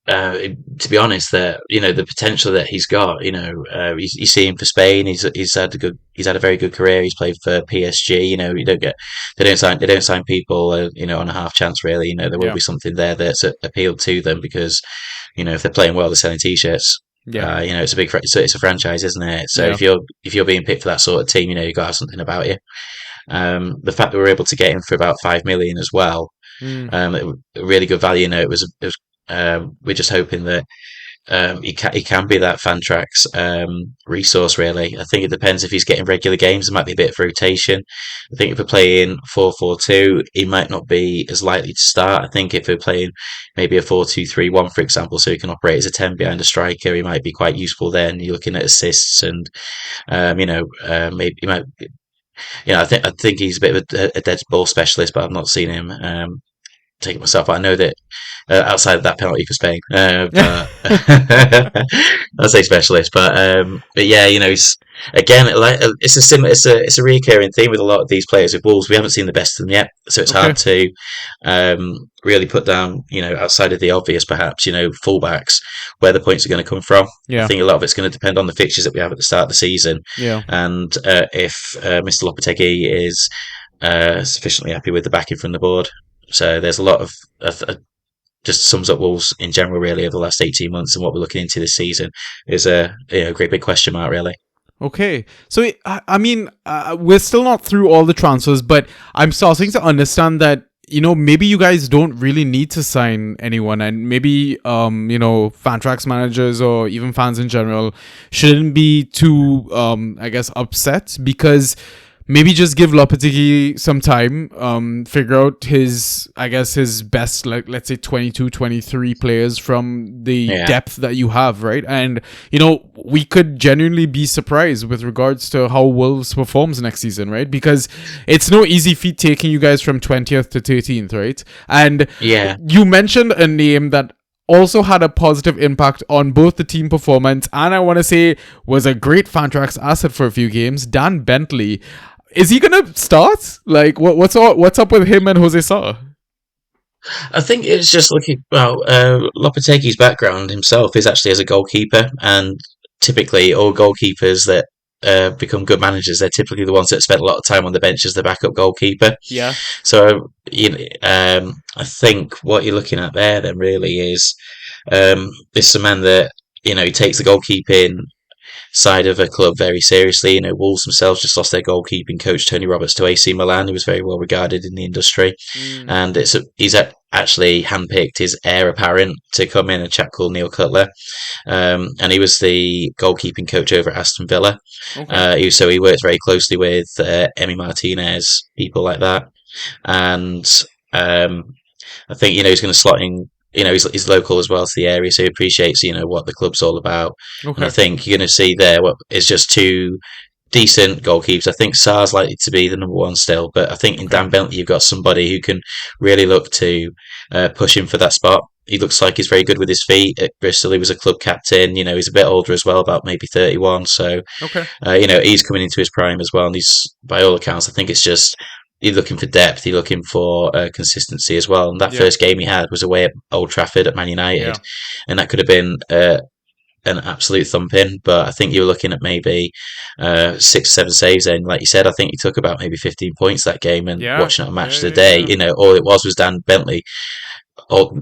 [SPEAKER 2] uh, to be honest, that the potential that he's got, you see him for Spain. He's had a very good career. He's played for PSG. They don't sign people, on a half chance. Really, there will
[SPEAKER 1] Yeah.
[SPEAKER 2] be something there that's appealed to them, because if they're playing well, they're selling t-shirts.
[SPEAKER 1] Yeah.
[SPEAKER 2] It's a big, it's a franchise, isn't it? So
[SPEAKER 1] Yeah.
[SPEAKER 2] if you're being picked for that sort of team, you've got to have something about you. The fact that we were able to get him for about 5 million as well,
[SPEAKER 1] Mm.
[SPEAKER 2] really good value. We're just hoping that he can be that Fantrax resource. Really, I think it depends if he's getting regular games. There might be a bit of rotation. I think if we're playing 4-4-2, he might not be as likely to start. I think if we're playing maybe a 4-2-3-1, for example, so he can operate as a 10 behind a striker, he might be quite useful. Then you're looking at assists, and maybe he might. I think he's a bit of a dead ball specialist, but I've not seen him. take it myself. I know that outside of that penalty for Spain, but I'll say specialist. But yeah, it's again like it's a similar, it's a recurring theme with a lot of these players with Wolves. We haven't seen the best of them yet, so it's
[SPEAKER 1] Okay.
[SPEAKER 2] hard to really put down, outside of the obvious, perhaps, fullbacks, where the points are going to come from. I
[SPEAKER 1] Yeah.
[SPEAKER 2] think a lot of it's going to depend on the fixtures that we have at the start of the season,
[SPEAKER 1] Yeah.
[SPEAKER 2] and if Mr. Lopetegui is sufficiently happy with the backing from the board. So there's a lot of just sums up Wolves in general, really, over the last 18 months, and what we're looking into this season is a great big question mark, really.
[SPEAKER 1] Okay. So, I mean, we're still not through all the transfers, but I'm starting to understand that, maybe you guys don't really need to sign anyone, and maybe, Fantrax managers or even fans in general shouldn't be too, I guess, upset, because maybe just give Lopetegui some time, figure out his best, like, let's say 22, 23 players from the
[SPEAKER 2] Yeah.
[SPEAKER 1] depth that you have, right? And, we could genuinely be surprised with regards to how Wolves performs next season, right? Because it's no easy feat taking you guys from 20th to 13th, right? And
[SPEAKER 2] Yeah.
[SPEAKER 1] you mentioned a name that also had a positive impact on both the team performance, and I want to say was a great Fantrax asset for a few games, Dan Bentley. Is he gonna start? Like, what's up with him and Jose Sa?
[SPEAKER 2] I think it's just looking, well, Lopetegui's background himself is actually as a goalkeeper, and typically all goalkeepers that become good managers, they're typically the ones that spent a lot of time on the bench as the backup goalkeeper.
[SPEAKER 1] Yeah.
[SPEAKER 2] So, I think what you're looking at there then really is a man that, he takes the goalkeeping side of a club very seriously. Wolves themselves just lost their goalkeeping coach, Tony Roberts, to AC Milan, who was very well regarded in the industry.
[SPEAKER 1] Mm,
[SPEAKER 2] And he's actually handpicked his heir apparent to come in, a chap called Neil Cutler. And he was the goalkeeping coach over at Aston Villa.
[SPEAKER 1] okay.
[SPEAKER 2] So he works very closely with Emi Martinez, people like that. And um, I think, he's going to slot in. He's local as well to the area, so he appreciates, what the club's all about. And I
[SPEAKER 1] Okay.
[SPEAKER 2] think you're going to see there what is just two decent goalkeepers. I think Sar's likely to be the number one still, but I think in
[SPEAKER 1] Okay.
[SPEAKER 2] Dan Bentley you've got somebody who can really look to push him for that spot. He looks like he's very good with his feet. At Bristol, he was a club captain. He's a bit older as well, about maybe 31. So,
[SPEAKER 1] Okay.
[SPEAKER 2] he's coming into his prime as well. And he's, by all accounts, I think it's just you're looking for depth. You're looking for consistency as well. And that
[SPEAKER 1] Yeah.
[SPEAKER 2] first game he had was away at Old Trafford at Man United,
[SPEAKER 1] Yeah.
[SPEAKER 2] and that could have been an absolute thumping. But I think you were looking at maybe 6, 7 saves. And like you said, I think he took about maybe 15 points that game. And
[SPEAKER 1] Yeah.
[SPEAKER 2] watching it on Match
[SPEAKER 1] Yeah.
[SPEAKER 2] of the
[SPEAKER 1] Yeah.
[SPEAKER 2] Day,
[SPEAKER 1] Yeah.
[SPEAKER 2] all it was Dan Bentley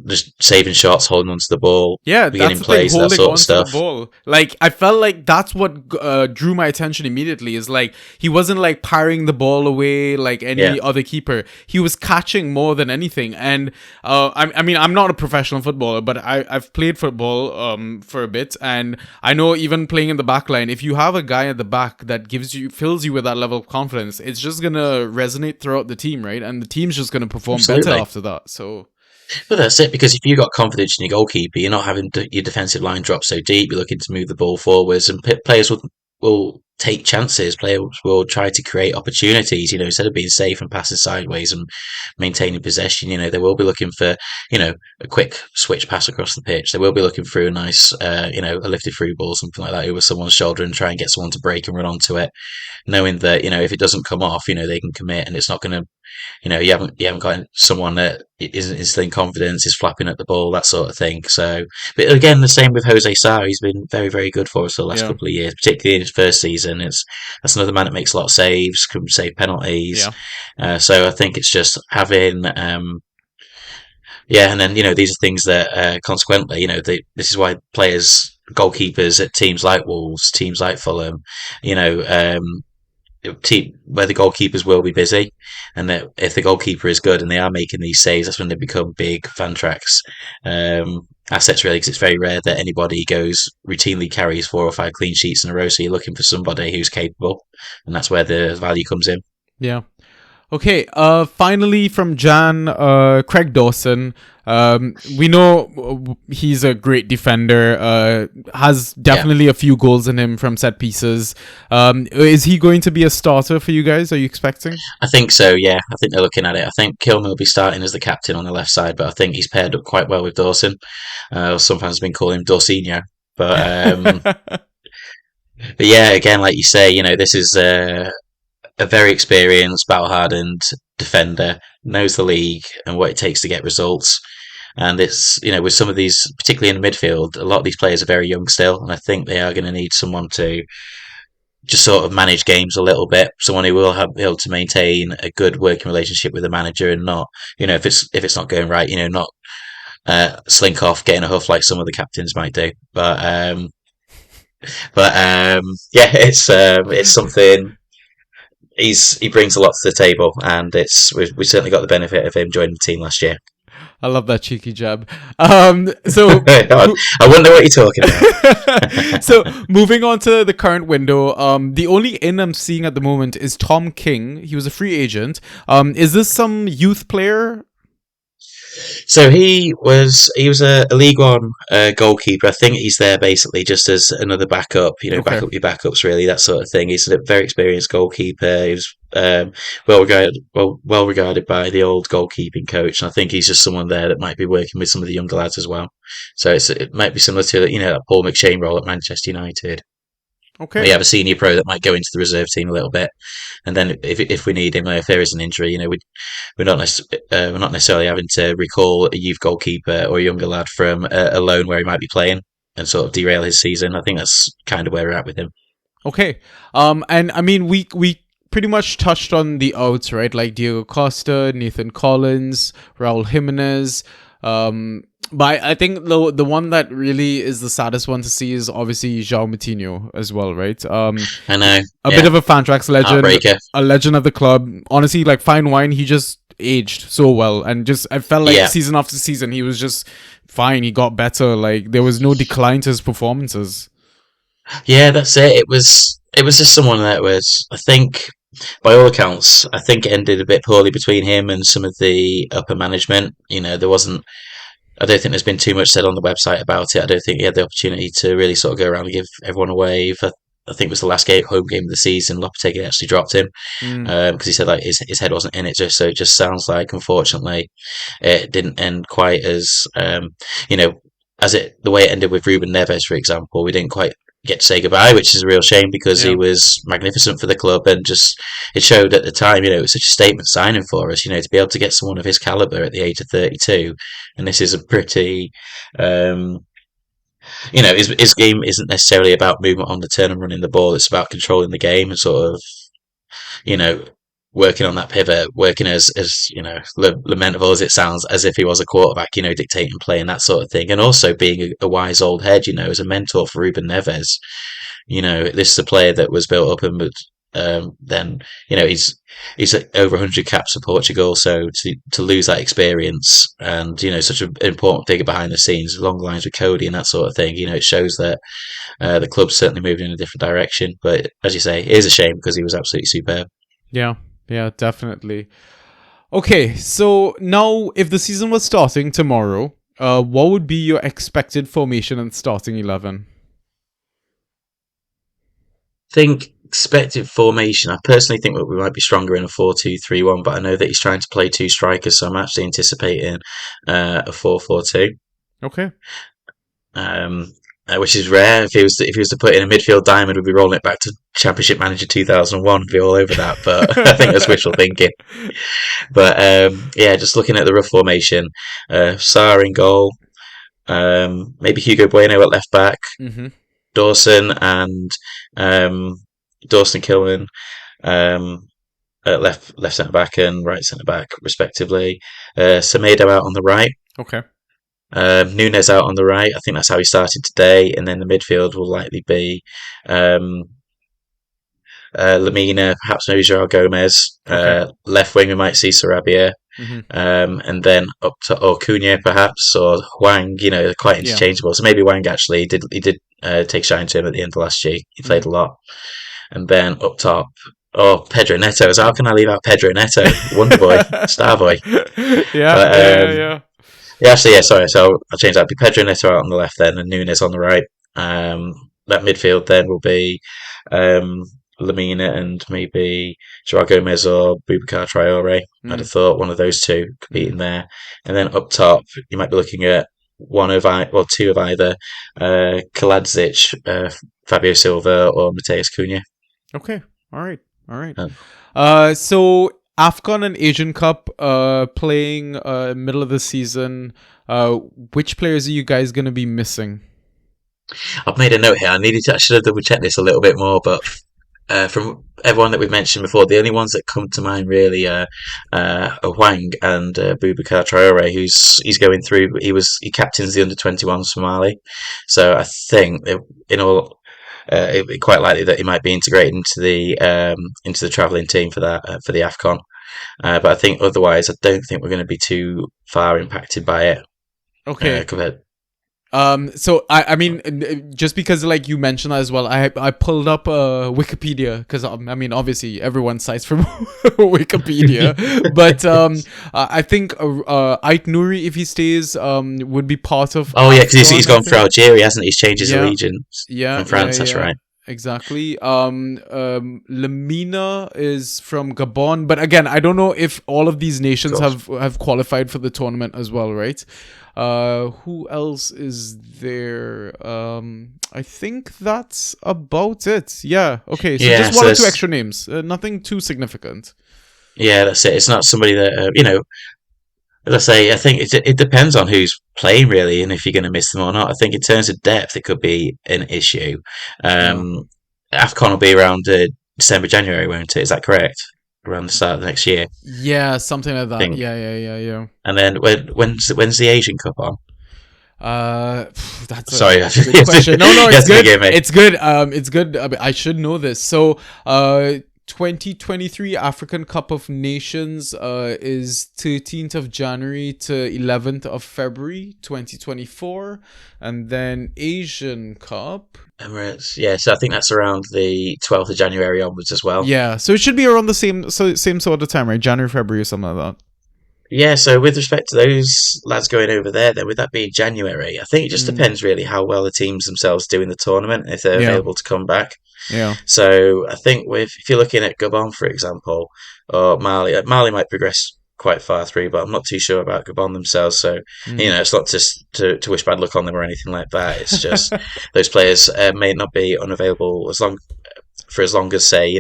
[SPEAKER 2] just saving shots, holding onto the ball,
[SPEAKER 1] Yeah,
[SPEAKER 2] beginning
[SPEAKER 1] that's the thing,
[SPEAKER 2] plays, that
[SPEAKER 1] holding
[SPEAKER 2] sort of
[SPEAKER 1] on to the
[SPEAKER 2] stuff.
[SPEAKER 1] ball. Like, I felt like that's what drew my attention immediately, is like, he wasn't like parrying the ball away like
[SPEAKER 2] Yeah,
[SPEAKER 1] any other keeper. He was catching more than anything. And I mean, I'm not a professional footballer, but I've played football for a bit, and I know even playing in the back line, if you have a guy at the back that fills you with that level of confidence, it's just gonna resonate throughout the team, right? And the team's just gonna perform better
[SPEAKER 2] absolutely.
[SPEAKER 1] after that. So
[SPEAKER 2] But that's it, because if you've got confidence in your goalkeeper, you're not having your defensive line drop so deep. You're looking to move the ball forwards, and players will take chances. Players will try to create opportunities. Instead of being safe and passing sideways and maintaining possession, they will be looking for a quick switch pass across the pitch. They will be looking through a nice a lifted through ball, something like that, over someone's shoulder, and try and get someone to break and run onto it, knowing that if it doesn't come off, they can commit, and it's not going to. You haven't got someone that isn't instilling confidence, is flapping at the ball, that sort of thing. So, but again, the same with Jose Sa. He's been very, very good for us the last
[SPEAKER 1] yeah,
[SPEAKER 2] couple of years, particularly in his first season. That's another man that makes a lot of saves, can save penalties.
[SPEAKER 1] yeah,
[SPEAKER 2] So I think it's just having, yeah, and then these are things that consequently, this is why players, goalkeepers at teams like Wolves, teams like Fulham, you know. Where the goalkeepers will be busy, and that if the goalkeeper is good and they are making these saves, that's when they become big Fantrax assets, really, because it's very rare that anybody routinely carries 4 or 5 clean sheets in a row. So you're looking for somebody who's capable, and that's where the value comes in.
[SPEAKER 1] yeah. Okay, finally from Jan, Craig Dawson. We know he's a great defender, has
[SPEAKER 2] Yeah,
[SPEAKER 1] definitely a few goals in him from set pieces. Is he going to be a starter for you guys? Are you expecting?
[SPEAKER 2] I think so. Yeah, I think they're looking at it. I think Kilman will be starting as the captain on the left side, but I think he's paired up quite well with Dawson. Some fans have been calling him Dawsinho, but but yeah, again, like you say, this is a very experienced, battle-hardened defender, knows the league and what it takes to get results. And it's, with some of these, particularly in the midfield, a lot of these players are very young still, and I think they are going to need someone to just sort of manage games a little bit. Someone who will be able to maintain a good working relationship with the manager and not, if it's not going right, not slink off, getting a huff like some of the captains might do. But yeah, it's something. He brings a lot to the table, and we certainly got the benefit of him joining the team last year.
[SPEAKER 1] I love that cheeky jab. So
[SPEAKER 2] I wonder what you're talking about.
[SPEAKER 1] so moving on to the current window, the only in I'm seeing at the moment is Tom King. He was a free agent. Is this some youth player?
[SPEAKER 2] So he was a League One goalkeeper. I think he's there basically just as another backup.
[SPEAKER 1] Okay.
[SPEAKER 2] Back up your backups, really, that sort of thing. He's a very experienced goalkeeper. He was well regarded by the old goalkeeping coach, and I think he's just someone there that might be working with some of the younger lads as well. So it might be similar to that Paul McShane role at Manchester United. We
[SPEAKER 1] Okay.
[SPEAKER 2] have a senior pro that might go into the reserve team a little bit, and then if we need him, if there is an injury, we're not necessarily having to recall a youth goalkeeper or a younger lad from a loan where he might be playing and sort of derail his season. I think that's kind of where we're at with him.
[SPEAKER 1] Okay. And I mean, we pretty much touched on the outs, right? Like Diego Costa, Nathan Collins, Raul Jimenez. But I think the one that really is the saddest one to see is obviously João Moutinho as well, right?
[SPEAKER 2] I know,
[SPEAKER 1] A
[SPEAKER 2] yeah,
[SPEAKER 1] bit of a Fantrax legend,
[SPEAKER 2] heartbreaker.
[SPEAKER 1] a legend of the club. Honestly, like fine wine, he just aged so well, and just I felt like
[SPEAKER 2] Yeah,
[SPEAKER 1] season after season he was just fine. He got better. Like there was no decline to his performances.
[SPEAKER 2] yeah, that's it. It was just someone that was, I think, by all accounts, I think it ended a bit poorly between him and some of the upper management. There wasn't. I don't think there's been too much said on the website about it. I don't think he had the opportunity to really sort of go around and give everyone a wave. I think it was the last home game of the season. Lopetegui actually dropped him
[SPEAKER 1] Mm,
[SPEAKER 2] because he said like his head wasn't in it. So it just sounds like, unfortunately, it didn't end quite as you know the way it ended with Ruben Neves, for example. We didn't quite get to say goodbye, which is a real shame because he
[SPEAKER 1] yeah.
[SPEAKER 2] was magnificent for the club and just it showed at the time. It was such a statement signing for us. To be able to get someone of his caliber at the age of 32, and this is a pretty. His game isn't necessarily about movement on the turn and running the ball. It's about controlling the game and sort of, you know, working on that pivot, working as lamentable as it sounds, as if he was a quarterback, dictating play and that sort of thing, and also being a wise old head, as a mentor for Ruben Neves. This is a player that was built up and then he's over 100 caps for Portugal, so to lose that experience and such an important figure behind the scenes, along the lines with Cody and that sort of thing, it shows that the club's certainly moving in a different direction. But as you say, it is a shame because he was absolutely superb.
[SPEAKER 1] Yeah, yeah, definitely. Okay, so now if the season was starting tomorrow, what would be your expected formation and starting 11?
[SPEAKER 2] Think expected formation. I personally think that we might be stronger in a 4-2-3-1, but I know that he's trying to play two strikers, so I'm actually anticipating a 4-4-2.
[SPEAKER 1] Okay.
[SPEAKER 2] Which is rare. If he was to put in a midfield diamond, we'd be rolling it back to Championship Manager 2001. Be all over that, but I think that's wishful thinking. But yeah, just looking at the rough formation, Sarr in goal, maybe Hugo Bueno at left back,
[SPEAKER 1] Mm-hmm.
[SPEAKER 2] Dawson and Dawson Kilman at left centre back and right centre back respectively. Semedo out on the right.
[SPEAKER 1] Okay.
[SPEAKER 2] Nunes out on the right. I think that's how he started today, and then the midfield will likely be Lamina, perhaps maybe Joao Gomez.
[SPEAKER 1] Okay.
[SPEAKER 2] Left wing we might see Sarabia,
[SPEAKER 1] Mm-hmm.
[SPEAKER 2] and then up to or Cunha perhaps or Wang. They're quite
[SPEAKER 1] Yeah.
[SPEAKER 2] interchangeable. So maybe Wang actually he did take shine to him at the end of last year. He played
[SPEAKER 1] Mm-hmm.
[SPEAKER 2] a lot, and then up top. Oh, Pedro Neto. So how can I leave out Pedro Neto? Wonder Boy, Star Boy.
[SPEAKER 1] Yeah,
[SPEAKER 2] But
[SPEAKER 1] yeah, yeah.
[SPEAKER 2] yeah, actually, yeah, sorry. So I'll change that. Be Pedro Neto out on the left then, and Nunes on the right. That midfield then will be um, Lamina and maybe Joao Gomez or Boubacar Traore. I'd
[SPEAKER 1] Mm,
[SPEAKER 2] have thought one of those two could be
[SPEAKER 1] mm.
[SPEAKER 2] in there. And then up top, you might be looking at two of either Kaladzic, Fabio Silva, or Mateus Cunha.
[SPEAKER 1] Okay. All right. All right.
[SPEAKER 2] Um,
[SPEAKER 1] So AFCON and Asian Cup playing middle of the season. Which players are you guys going to be missing?
[SPEAKER 2] I've made a note here. I should have double checked this a little bit more, but from everyone that we've mentioned before, the only ones that come to mind really are Wang and Boubacar Traore, he's going through. He captains the under-21s for Mali, so I think in all. It'd be quite likely that he might be integrated into the travelling team for the Afcon, but I think otherwise I don't think we're going to be too far impacted by it.
[SPEAKER 1] Okay.
[SPEAKER 2] Compared,
[SPEAKER 1] So I mean, just because like you mentioned that as well, I pulled up Wikipedia because I mean, obviously everyone cites from Wikipedia, but I think Ait Nouri, if he stays, would be part of
[SPEAKER 2] oh yeah, because he's
[SPEAKER 1] AFCON, I
[SPEAKER 2] gone for
[SPEAKER 1] think.
[SPEAKER 2] Algeria, hasn't he? He's changed his
[SPEAKER 1] Yeah,
[SPEAKER 2] allegiance
[SPEAKER 1] yeah,
[SPEAKER 2] from
[SPEAKER 1] yeah,
[SPEAKER 2] France. That's
[SPEAKER 1] yeah.
[SPEAKER 2] right.
[SPEAKER 1] Exactly. Lamina is from Gabon, but again, I don't know if all of these
[SPEAKER 2] Of
[SPEAKER 1] nations
[SPEAKER 2] course.
[SPEAKER 1] have qualified for the tournament as well, right? Who else is there? I think that's about it. Yeah. Okay. So
[SPEAKER 2] Yeah,
[SPEAKER 1] just
[SPEAKER 2] so
[SPEAKER 1] one or two
[SPEAKER 2] there's
[SPEAKER 1] extra names. Nothing too significant.
[SPEAKER 2] yeah, that's it. It's not somebody that as I say, I think it depends on who's playing really, and if you're going to miss them or not. I think in terms of depth, it could be an issue.
[SPEAKER 1] Yeah.
[SPEAKER 2] Um, Afcon will be around December, January, won't it? Is that correct? Around the start of the next year, I
[SPEAKER 1] Yeah. Something like that.
[SPEAKER 2] think.
[SPEAKER 1] Yeah. Yeah. Yeah. Yeah.
[SPEAKER 2] And then when's the Asian Cup on?
[SPEAKER 1] That's
[SPEAKER 2] Sorry,
[SPEAKER 1] a
[SPEAKER 2] you
[SPEAKER 1] good question. No, no, it's
[SPEAKER 2] have to
[SPEAKER 1] good.
[SPEAKER 2] forgive me.
[SPEAKER 1] It's good. It's good. I should know this. So, 2023 African Cup of Nations is 13th of January to 11th of February 2024, and then Asian Cup.
[SPEAKER 2] Emirates, yeah. So I think that's around the 12th of January onwards as well.
[SPEAKER 1] Yeah, so it should be around the same sort of time, right? January, February, or something like
[SPEAKER 2] Yeah, so with respect to those lads going over there, then with that being January, I think it
[SPEAKER 1] that.
[SPEAKER 2] just depends really how well the teams themselves do in the tournament, if they're
[SPEAKER 1] Yeah,
[SPEAKER 2] available to come back.
[SPEAKER 1] yeah.
[SPEAKER 2] So I think if you're looking at Gabon, for example, or Mali, Mali might progress quite far through, but I'm not too sure about Gabon themselves. So
[SPEAKER 1] Mm.
[SPEAKER 2] it's not just to wish bad luck on them or anything like that. It's just those players may not be unavailable as long as say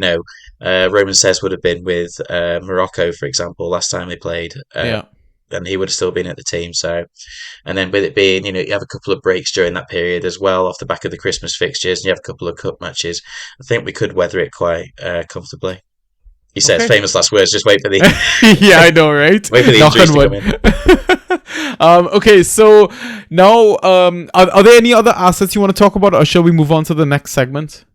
[SPEAKER 2] Roman says would have been with Morocco, for example, last time they played.
[SPEAKER 1] Yeah.
[SPEAKER 2] And he would have still been at the team. So, and then with it being, you have a couple of breaks during that period as well, off the back of the Christmas fixtures, and you have a couple of cup matches. I think we could weather it quite comfortably. He says
[SPEAKER 1] Okay.
[SPEAKER 2] famous last words. Just wait for the
[SPEAKER 1] Yeah, I know, right?
[SPEAKER 2] wait for the
[SPEAKER 1] Knock
[SPEAKER 2] injuries
[SPEAKER 1] on
[SPEAKER 2] to come
[SPEAKER 1] wood.
[SPEAKER 2] in.
[SPEAKER 1] Okay, so now, are there any other assets you want to talk about, or shall we move on to the next segment?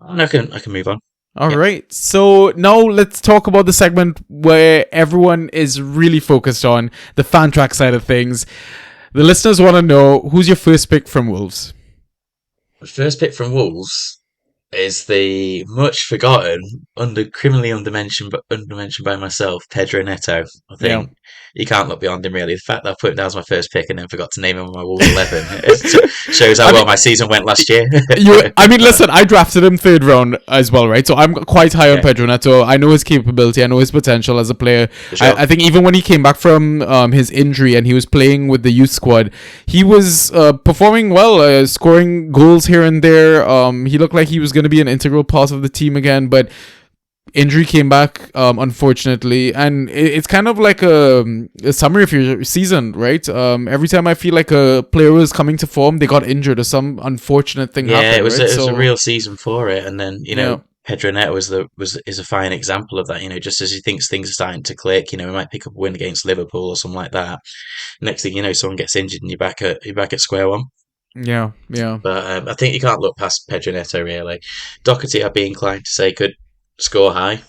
[SPEAKER 2] I can move on.
[SPEAKER 1] All
[SPEAKER 2] Yeah.
[SPEAKER 1] right. So now let's talk about the segment where everyone is really focused on the fan track side of things. The listeners want to know who's your first pick from Wolves.
[SPEAKER 2] The first pick from Wolves is the much forgotten, criminally undermentioned by myself, Pedro Neto. I
[SPEAKER 1] Yeah.
[SPEAKER 2] think you can't look beyond him really. The fact that I put him down as my first pick and then forgot to name him on my Wolves 11 it shows how
[SPEAKER 1] I
[SPEAKER 2] well
[SPEAKER 1] mean,
[SPEAKER 2] my season went last year.
[SPEAKER 1] I mean, listen, I drafted him third round as well, right? So I'm quite high on
[SPEAKER 2] Yeah,
[SPEAKER 1] Pedro Neto. I know his capability. I know his potential as a player.
[SPEAKER 2] for sure.
[SPEAKER 1] I think even when he came back from his injury and he was playing with the youth squad, he was performing well, scoring goals here and there. He looked like he was going to be an integral part of the team again, but injury came back, unfortunately, and it's kind of like a summary of your season, right? Every time I feel like a player was coming to form, they got injured or some unfortunate thing
[SPEAKER 2] Yeah,
[SPEAKER 1] happened, right?
[SPEAKER 2] it was a
[SPEAKER 1] So
[SPEAKER 2] real season for it, and then
[SPEAKER 1] yeah,
[SPEAKER 2] Pedro Neto is a fine example of that. Just as he thinks things are starting to click, he might pick up a win against Liverpool or something like that. Next thing you know, someone gets injured and you're back at square one.
[SPEAKER 1] yeah, yeah.
[SPEAKER 2] But I think you can't look past Pedro Neto really. Doherty, I'd be inclined to say could score high,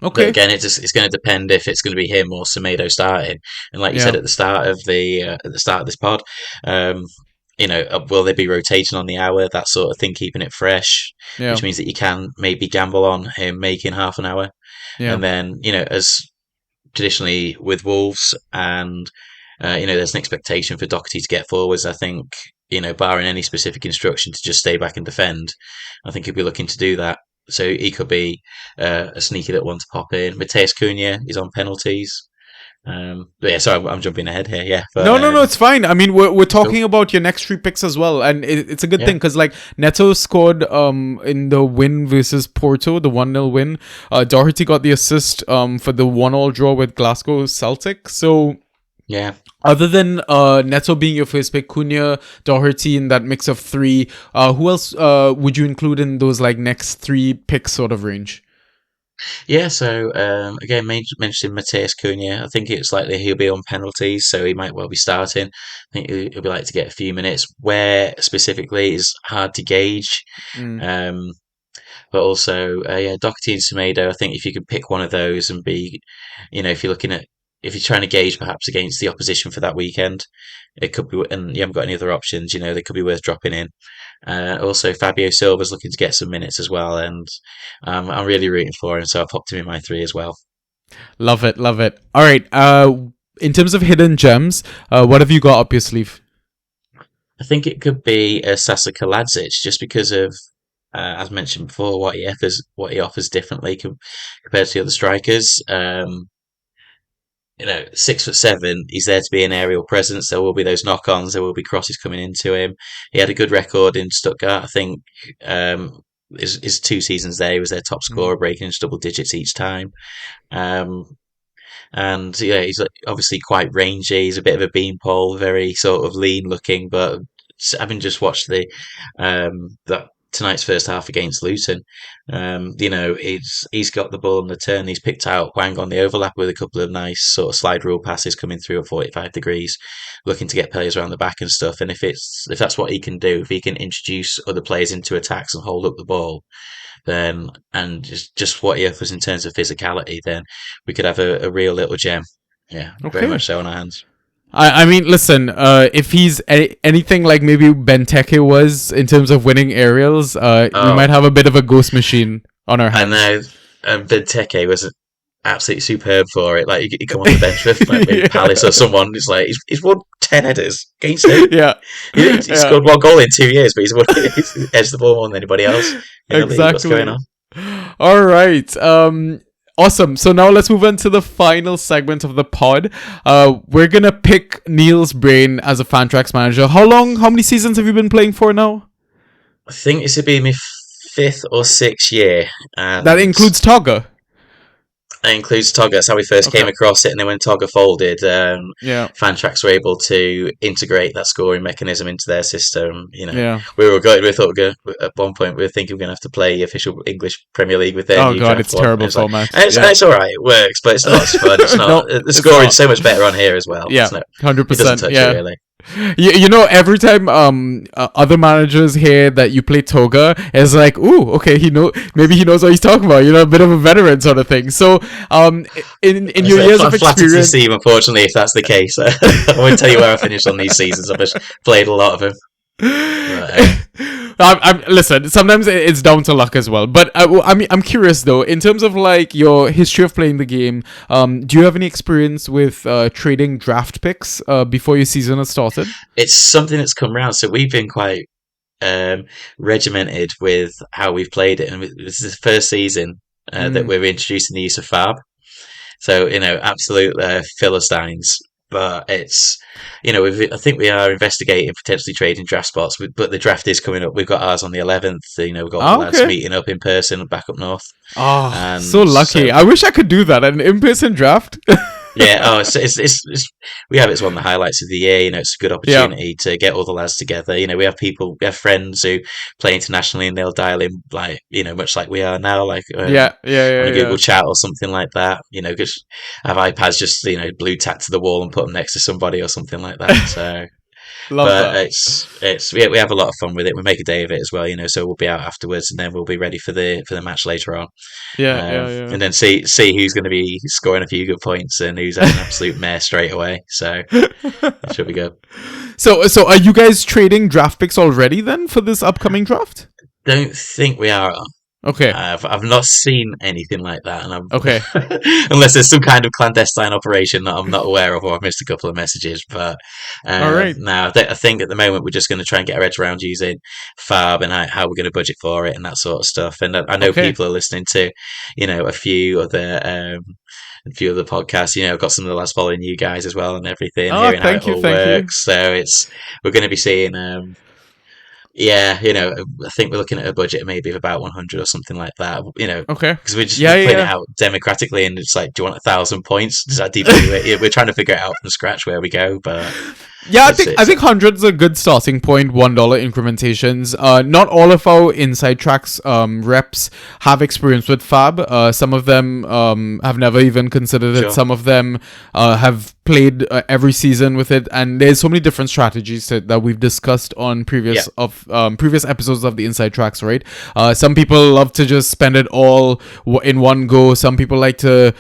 [SPEAKER 2] but
[SPEAKER 1] Okay,
[SPEAKER 2] again, it's going to depend if it's going to be him or Semedo starting. And like you said
[SPEAKER 1] yeah,
[SPEAKER 2] at the start of this pod, um, will they be rotating on the hour, that sort of thing, keeping it fresh,
[SPEAKER 1] Yeah.
[SPEAKER 2] which means that you can maybe gamble on him making half an hour.
[SPEAKER 1] Yeah.
[SPEAKER 2] And then, as traditionally with Wolves, and there's an expectation for Doherty to get forwards. I think, barring any specific instruction to just stay back and defend, I think he'll be looking to do that. So he could be a sneaky little one to pop in. Mateus Cunha is on penalties. But yeah, sorry, I'm jumping ahead here. Yeah, but
[SPEAKER 1] No, it's fine. I mean, we're
[SPEAKER 2] cool.
[SPEAKER 1] talking about your next three picks as well, and it's a good
[SPEAKER 2] Yeah,
[SPEAKER 1] thing because like Neto scored in the win versus Porto, the 1-0 win. Doherty got the assist for the 1-1 draw with Glasgow Celtic. So
[SPEAKER 2] yeah.
[SPEAKER 1] other than Neto being your first pick, Cunha, Doherty in that mix of three, who else would you include in those like next three picks sort of range?
[SPEAKER 2] Yeah, so again, mentioning Mateus Cunha, I think it's likely he'll be on penalties, so he might well be starting. I think he'll be like to get a few minutes. Where specifically is hard to gauge,
[SPEAKER 1] Mm.
[SPEAKER 2] um, but also yeah, Doherty and Semedo. I think if you could pick one of those and be, if you're looking at if you're trying to gauge perhaps against the opposition for that weekend, it could be, and you haven't got any other options. They could be worth dropping in. Also, Fabio Silva's looking to get some minutes as well, and I'm really rooting for him, so I've popped him in my three as well.
[SPEAKER 1] Love it, love it. All right. In terms of hidden gems, what have you got up your sleeve?
[SPEAKER 2] I think it could be Sasa Kaladzic, just because of, as mentioned before, what he offers differently compared to the other strikers. 6'7", he's there to be an aerial presence. There will be those knock-ons. There will be crosses coming into him. He had a good record in Stuttgart. I think his 2 seasons there, he was their top
[SPEAKER 1] Mm.
[SPEAKER 2] scorer, breaking into double digits each time. Um, and yeah, he's obviously quite rangy. He's a bit of a beanpole, very sort of lean looking. But having just watched that tonight's first half against Luton, he's got the ball on the turn. He's picked out Hwang on the overlap with a couple of nice sort of slide rule passes coming through at 45 degrees, looking to get players around the back and stuff. And if that's what he can do, if he can introduce other players into attacks and hold up the ball, then and just what he offers in terms of physicality, then we could have a real little gem. Yeah, very
[SPEAKER 1] Okay.
[SPEAKER 2] much so on our hands.
[SPEAKER 1] I mean, listen. If he's anything like maybe Benteke was in terms of winning aerials, we might
[SPEAKER 2] Oh,
[SPEAKER 1] have a bit of a ghost machine on our
[SPEAKER 2] I
[SPEAKER 1] hands.
[SPEAKER 2] know. Benteke was absolutely superb for it. Like he come off the bench with like maybe
[SPEAKER 1] yeah.
[SPEAKER 2] Palace or someone. It's like he's won 10 headers against who?
[SPEAKER 1] Yeah.
[SPEAKER 2] He
[SPEAKER 1] Yeah.
[SPEAKER 2] scored 1 goal in 2 years, but he's edged the ball more than anybody else in the league. What's going
[SPEAKER 1] Exactly.
[SPEAKER 2] on?
[SPEAKER 1] All right. Awesome. So now let's move on to the final segment of the pod. We're gonna pick Neil's brain as a Fantrax manager. How many seasons have you been playing for now?
[SPEAKER 2] I think this would be my fifth or sixth year,
[SPEAKER 1] That
[SPEAKER 2] and
[SPEAKER 1] includes Togga.
[SPEAKER 2] that includes Togga. That's how we first came
[SPEAKER 1] Okay.
[SPEAKER 2] across it, and then when Togga folded,
[SPEAKER 1] Yeah.
[SPEAKER 2] Fantrax were able to integrate that scoring mechanism into their system.
[SPEAKER 1] Yeah.
[SPEAKER 2] We were going. We thought at one point we were thinking we're going to have to play the official English Premier League with their
[SPEAKER 1] Oh
[SPEAKER 2] new
[SPEAKER 1] god,
[SPEAKER 2] draft
[SPEAKER 1] it's
[SPEAKER 2] one. And it
[SPEAKER 1] terrible
[SPEAKER 2] was like,
[SPEAKER 1] format.
[SPEAKER 2] and
[SPEAKER 1] Yeah.
[SPEAKER 2] it's all right. It works, but it's not as fun. It's not.
[SPEAKER 1] no,
[SPEAKER 2] The
[SPEAKER 1] it's
[SPEAKER 2] scoring's
[SPEAKER 1] not.
[SPEAKER 2] so much better on here as well.
[SPEAKER 1] Yeah.
[SPEAKER 2] It doesn't
[SPEAKER 1] 100%.
[SPEAKER 2] touch it
[SPEAKER 1] Yeah.
[SPEAKER 2] really.
[SPEAKER 1] You know, every time other managers hear that you play Toga, it's like, ooh, okay, maybe he knows what he's talking about. A bit of a veteran sort of thing. So, in your years of
[SPEAKER 2] I'm flattered to
[SPEAKER 1] experience,
[SPEAKER 2] see him. Unfortunately, if that's the case, I won't tell you where I finished on these seasons. I've just played a lot of them. But,
[SPEAKER 1] listen. Sometimes it's down to luck as well. But I'm curious though. In terms of like your history of playing the game, do you have any experience with trading draft picks before your season has started?
[SPEAKER 2] it's something that's come round. So we've been quite regimented with how we've played it, and this is the first season that
[SPEAKER 1] Mm.
[SPEAKER 2] we're introducing the use of Fab. So absolute philistines. But it's I think we are investigating potentially trading draft spots, but the draft is coming up. We've got ours on the 11th. We've got all the lads
[SPEAKER 1] Okay.
[SPEAKER 2] meeting up in person back up north,
[SPEAKER 1] Oh, so
[SPEAKER 2] and
[SPEAKER 1] lucky.
[SPEAKER 2] so
[SPEAKER 1] I wish I could do that. An in-person draft.
[SPEAKER 2] yeah. Oh, it's we have it's one of the highlights of the year. It's a good
[SPEAKER 1] Yeah.
[SPEAKER 2] opportunity to get all the lads together. We have friends who play internationally, and they'll dial in like much like we are now, like
[SPEAKER 1] Yeah. Yeah.
[SPEAKER 2] on
[SPEAKER 1] Yeah.
[SPEAKER 2] a Google
[SPEAKER 1] Yeah.
[SPEAKER 2] Chat or something like that. Just have iPads just blue tacked to the wall and put them next to somebody or something like that. So,
[SPEAKER 1] Love
[SPEAKER 2] but
[SPEAKER 1] that.
[SPEAKER 2] we have a lot of fun with it. We make a day of it as well. So we'll be out afterwards, and then we'll be ready for the match later on.
[SPEAKER 1] Yeah. Yeah. Yeah.
[SPEAKER 2] And then see who's going to be scoring a few good points and who's having an absolute mare straight away. So it should be good.
[SPEAKER 1] So are you guys trading draft picks already then for this upcoming draft?
[SPEAKER 2] Don't think we are.
[SPEAKER 1] Okay.
[SPEAKER 2] I've not seen anything like that, and
[SPEAKER 1] Okay.
[SPEAKER 2] unless there's some kind of clandestine operation that I'm not aware of, or I've missed a couple of messages. But
[SPEAKER 1] All right.
[SPEAKER 2] no, I think at the moment we're just going to try and get our heads around using Fab and how we're going to budget for it and that sort of stuff. And I know
[SPEAKER 1] Okay.
[SPEAKER 2] people are listening to, a few other podcasts. I've got some of the lads following you guys as well and everything,
[SPEAKER 1] Oh,
[SPEAKER 2] hearing how it
[SPEAKER 1] thank you.
[SPEAKER 2] all
[SPEAKER 1] Thank you.
[SPEAKER 2] works. So we're going to be seeing. Yeah, I think we're looking at a budget maybe of about 100 or something like that.
[SPEAKER 1] Okay.
[SPEAKER 2] Because we're just
[SPEAKER 1] Yeah,
[SPEAKER 2] we're
[SPEAKER 1] yeah,
[SPEAKER 2] playing it
[SPEAKER 1] yeah.
[SPEAKER 2] out democratically, and it's like, do you want 1,000 points? Does that devalue it? Yeah, we're trying to figure it out from scratch where we go, but
[SPEAKER 1] Yeah, I
[SPEAKER 2] it's
[SPEAKER 1] think I
[SPEAKER 2] it's
[SPEAKER 1] think hundred's a good starting point. $1 incrementations. Not all of our inside tracks reps have experience with Fab. Some of them have never even considered it.
[SPEAKER 2] sure.
[SPEAKER 1] Some of them have played every season with it, and there's so many different strategies that we've discussed on
[SPEAKER 2] Yeah,
[SPEAKER 1] previous episodes of the inside tracks. Right. Some people love to just spend it all in one go. Some people like to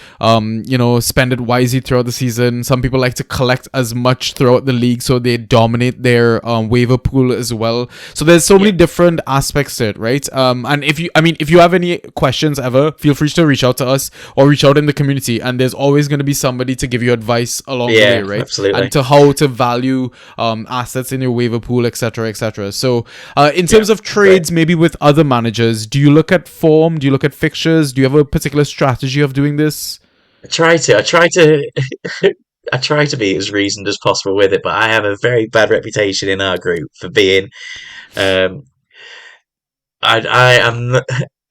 [SPEAKER 1] spend it wisely throughout the season. Some people like to collect as much throughout the league so they dominate their waiver pool as well. So there's so many
[SPEAKER 2] yeah,
[SPEAKER 1] different aspects to it, right? And if you have any questions ever, feel free to reach out to us or reach out in the community, and there's always going to be somebody to give you advice along the way,
[SPEAKER 2] yeah,
[SPEAKER 1] right?
[SPEAKER 2] absolutely.
[SPEAKER 1] And to how to value assets in your waiver pool, etc., etc. So in
[SPEAKER 2] Yeah,
[SPEAKER 1] terms of
[SPEAKER 2] great.
[SPEAKER 1] trades, maybe with other managers, do you look at form? Do you look at fixtures? Do you have a particular strategy of doing this?
[SPEAKER 2] I try to be as reasoned as possible with it, but I have a very bad reputation in our group for being. Um, I am.